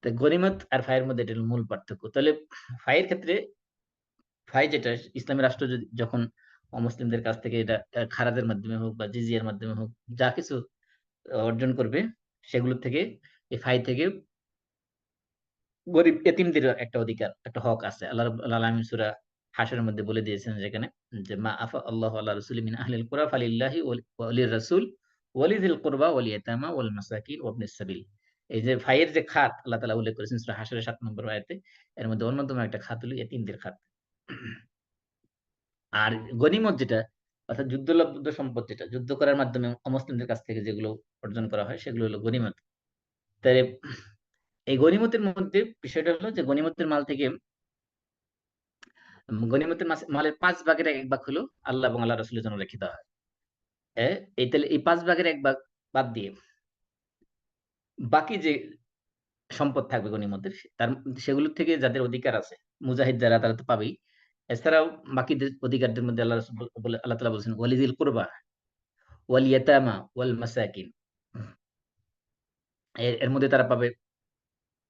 তো গনিমত আর ফাইয়ের মধ্যে এটা হলো মূল পার্থক্য। তাহলে ফাইয়ের ক্ষেত্রে ফাই যেটা ইসলামী রাষ্ট্র যখন অমুসলিমদের কাছ থেকে এটা খারাজের মাধ্যমে হোক বা জিজিয়ার মাধ্যমে হোক যা কিছু অর্জন করবে সেগুলো থেকে এই ফাই থেকে গরিব এতিমদের একটা অধিকার, একটা হক আছে। আল্লাহ রাব্বুল আলামিন সূরা হাশরের মধ্যে বলে দিয়েছেন যেখানে যে মা আফা আল্লাহু আলা রাসূলি মিন আহলিল কুরা ফালিল্লাহি ওয়া লির রাসূল ওয়া লিযিল কুরবা ওয়াল ইয়াতামা ওয়াল মাসাকিন ওয়া ইবনিস সাবিল। এই যে ফাইয়ের যে খাত আল্লাহ তাআলা উল্লেখ করেছেন সূরা হাশরের ৭ নম্বর আয়াতে, এর মধ্যে অন্যতম একটা খাত হলো এতিমদের খাত। আর গনিমত যেটা অর্থাৎ যুদ্ধলব্ধ সম্পদ, যেটা যুদ্ধ করার মাধ্যমে অমুসলিমদের কাছ থেকে যেগুলো অর্জন করা হয় সেগুলো হলো গনিমত। তাই এই গনিমতের মধ্যে বিষয়টা হলো যে গনিমতের মাল থেকে গনিমতের মালের ৫ ভাগের ১ ভাগ হলো আল্লাহ এবং আল্লাহর রাসূলের জন্য রেখে দেওয়া হয়। তাহলে এই ৫ ভাগের ১ ভাগ বাদ দিয়ে বাকি যে সম্পদ থাকবে গনিমতের তার সেগুলোর থেকে যাদের অধিকার আছে, মুজাহিদ যারা তারা তো পাবেই। এছাড়াও বাকিদের অধিকারদের মধ্যে আল্লাহ তাআলা বলছেন ওয়ালিযিল কুরবা ওয়াল ইয়াতামা ওয়াল মাসাকিন। এর মধ্যে তারা পাবে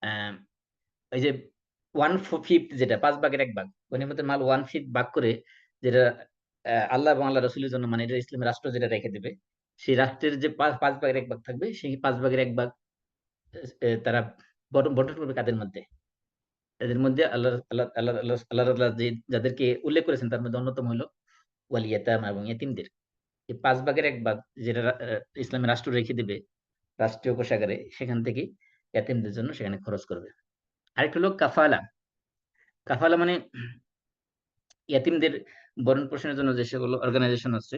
আ এই যে 1/5 যেটা ৫ ভাগের ১ ভাগ। গনিমতের মাল 1/5 ভাগ করে যেটা আল্লাহ এবং আল্লাহর রাসূলের জন্য, মানে এটা ইসলামী রাষ্ট্র যেটা রেখে দিবে, সেই রাষ্ট্রের যে ৫ ভাগের ১ ভাগ থাকবে, সেই ৫ ভাগের ১ ভাগ তারা বন্টন করবে কাদের মধ্যে? এদের মধ্যে আল্লাহ যাদেরকে উল্লেখ করেছেন তার মধ্যে অন্যতম হলো ওয়াল ইয়াতামা এবং এতিমদের। এই ৫ ভাগের ১ ভাগ যেটা ইসলামী রাষ্ট্র রেখে দিবে রাষ্ট্রীয় কোষাগারে, সেখান থেকে এতিমদের জন্য সেখানে খরচ করবে। আরেকটা হলো কাফালা। কাফালা মানে ইয়াতিমদের ভরণ-পোষণের জন্য যে সকল অর্গানাইজেশন আছে,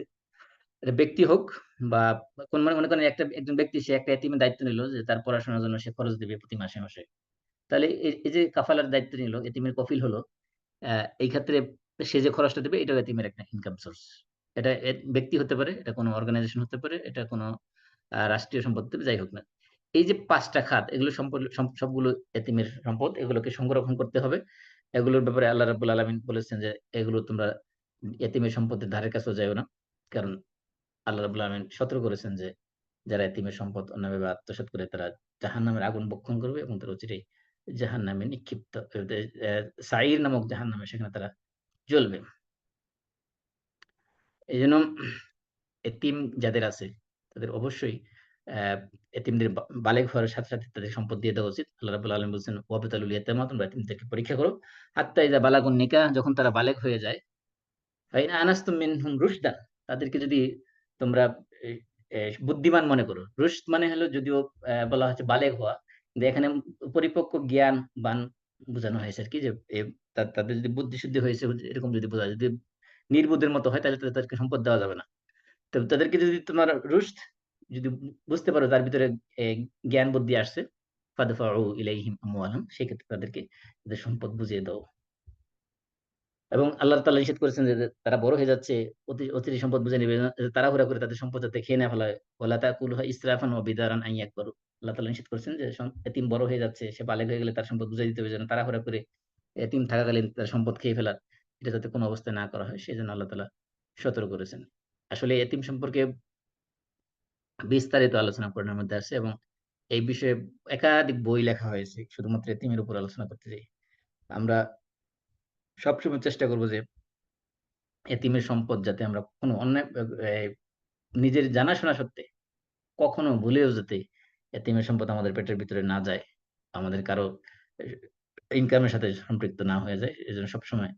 এটা ব্যক্তি হোক বা কোন, মানে মনে করেন একজন ব্যক্তি সে একটা এতিমের দায়িত্ব নিল যে তার পড়াশোনার জন্য সে খরচ দিবে প্রতি মাসে, মাসে। তাহলে এই যে কাফালার দায়িত্ব নিল, এতিমের কফিল হলো, এই ক্ষেত্রে সে যে খরচটা দিবে এটাও এতিমের একটা ইনকাম সোর্স। এটা ব্যক্তি হতে পারে, এটা কোনো অর্গানাইজেশন হতে পারে, এটা কোনো রাষ্ট্রীয় সম্পদ হতে পারে, যাই হোক না। এই যে ৫ টা খাত, এগুলো সবগুলো এতিমের সম্পদ, এগুলোকে সংরক্ষণ করতে হবে। এগুলোর ব্যাপারে আল্লাহ রাব্বুল আলামিন বলেছেন যে এগুলো তোমরা এতিমের সম্পদের ধারের কাছেও যাইও না। কারণ আল্লাহ রাব্বুল আলামিন সতর্ক করেছেন যে যারা এতিমের সম্পদ অন্যায়ভাবে আত্মসাৎ করে তারা জাহান্নামের আগুন ভক্ষণ করবে এবং তারা অচিরেই জাহান্নামে নিক্ষিপ্ত, সাঈর নামক জাহান্নামে সেখানে তারা জ্বলবে। এজন্য এতিম যাদের আছে তাদের অবশ্যই অ্যা এতিমদের বালেগ হওয়ার সাথে, সাথে তাদের সম্পদ দিয়ে দেওয়া উচিত। আল্লাহ রাব্বুল আলামিন বলছেন ওয়াবতালুল ইয়াতামা, তোমরা এতিমদেরকে পরীক্ষা করো। হাত্তা ইযা বালাগুন নিকাহ, যখন তারা বালেগ হয়ে যায়। ফাইন আনাস্তুম মিনহুম রুশদা, তাদেরকে যদি তোমরা এ এ বুদ্ধিমান মনে করো। রুশদ মানে হলো, যদিও বলা হচ্ছে বালেগ হওয়া, কিন্তু এখানে পরিপক্ক জ্ঞানবান বোঝানো হয়েছে আরকি, যে তাদের যদি বুদ্ধি-শুদ্ধি হয়েছে এরকম যদি বোঝা যায়। যদি নির্বুদ্ধের মতো হয় তাহলে তো তাদেরকে সম্পদ দেওয়া যাবে না। তো তাদেরকে যদি তোমার রুশদ যদি বুঝতে পারো তার ভিতরে এ জ্ঞান বুদ্ধি আসছে, ফাদফাউ ইলাইহিম আমওয়ালাহুম, সেক্ষেত্রে তাদেরকে তাদের সম্পদ বুঝিয়ে দাও। এবং আল্লাহ তাআলা নিষেধ করেছেন যে তারা বড় হয়ে যাচ্ছে, অতিরিক্ত সম্পদ বুঝে নিবে না, তাড়াহুড়া করে তাদের সম্পদ যাতে খেয়ে না ফেলায়। ওয়ালা তাকুলুহা ইসরাফান ওয়া বিদারান আন ইয়াকবারু। আল্লাহ তাআলা নিষেধ করেছেন যে এতিম বড় হয়ে যাচ্ছে, সে বালেগ হয়ে গেলে তার সম্পদ বুঝাই দিতে হবে যেন তাড়াহুড়া করে এতিম থাকাকালীন তার সম্পদ খেয়ে ফেলার, এটা যাতে কোনো অবস্থায় না করা হয় সেজন্য আল্লাহ তাআলা সতর্ক করেছেন। আসলে এতিম সম্পর্কে বিস্তারিত আলোচনা কোরআনের মধ্যে আছে এবং এই বিষয়ে একাধিক বই লেখা হয়েছে শুধুমাত্র এতিমের উপর আলোচনা করতে যাই। আমরা সবসময় চেষ্টা করব যে এতিমের সম্পদ যাতে আমরা কখনো অন্যায় নিজের জানাশোনা সত্ত্বে কখনো ভুলেও যাতে এতিমের সম্পদ আমাদের পেটের ভিতরে না যায়, আমাদের কারো ইনকামের সাথে সম্পৃক্ত না হয়ে যায়। এজন্য সবসময়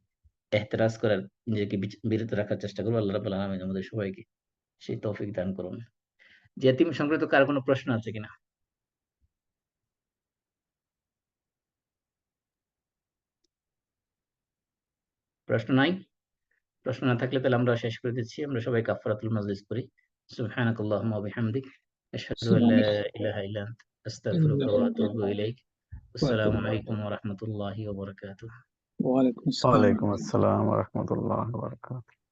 এহতেরাজ করার, নিজেকে বিরত রাখার চেষ্টা করব। আল্লাহ রাব্বুল আলামিন আমাদের সবাইকে সেই তৌফিক দান করুন। যে এতিম সংক্রান্ত কার কোনো প্রশ্ন আছে কিনা? প্রশ্ন নাই? প্রশ্ন না থাকলে তাহলে আমরা শেষ করে দিচ্ছি। আমরা সবাই কাফারাতুল মাজলিস করি। সুবহানাকাল্লাহুম্মা ওয়া বিহামদিক আশহাদু আল লা সুবহানাক ইলাহা ইল্লা আনতা আস্তাগফিরুকা ওয়া আতুবু আলহামদুলিল্লাহ ইলাইক। ওয়া আসসালামু আতুবু ইলাইক। আলাইকুম ওয়া রাহমাতুল্লাহি ওয়া বারাকাতুহু। ওয়া আলাইকুম আসসালাম। ওয়ালাইকুম আসসালাম ওয়া রাহমাতুল্লাহি ওয়া বারাকাতুহু।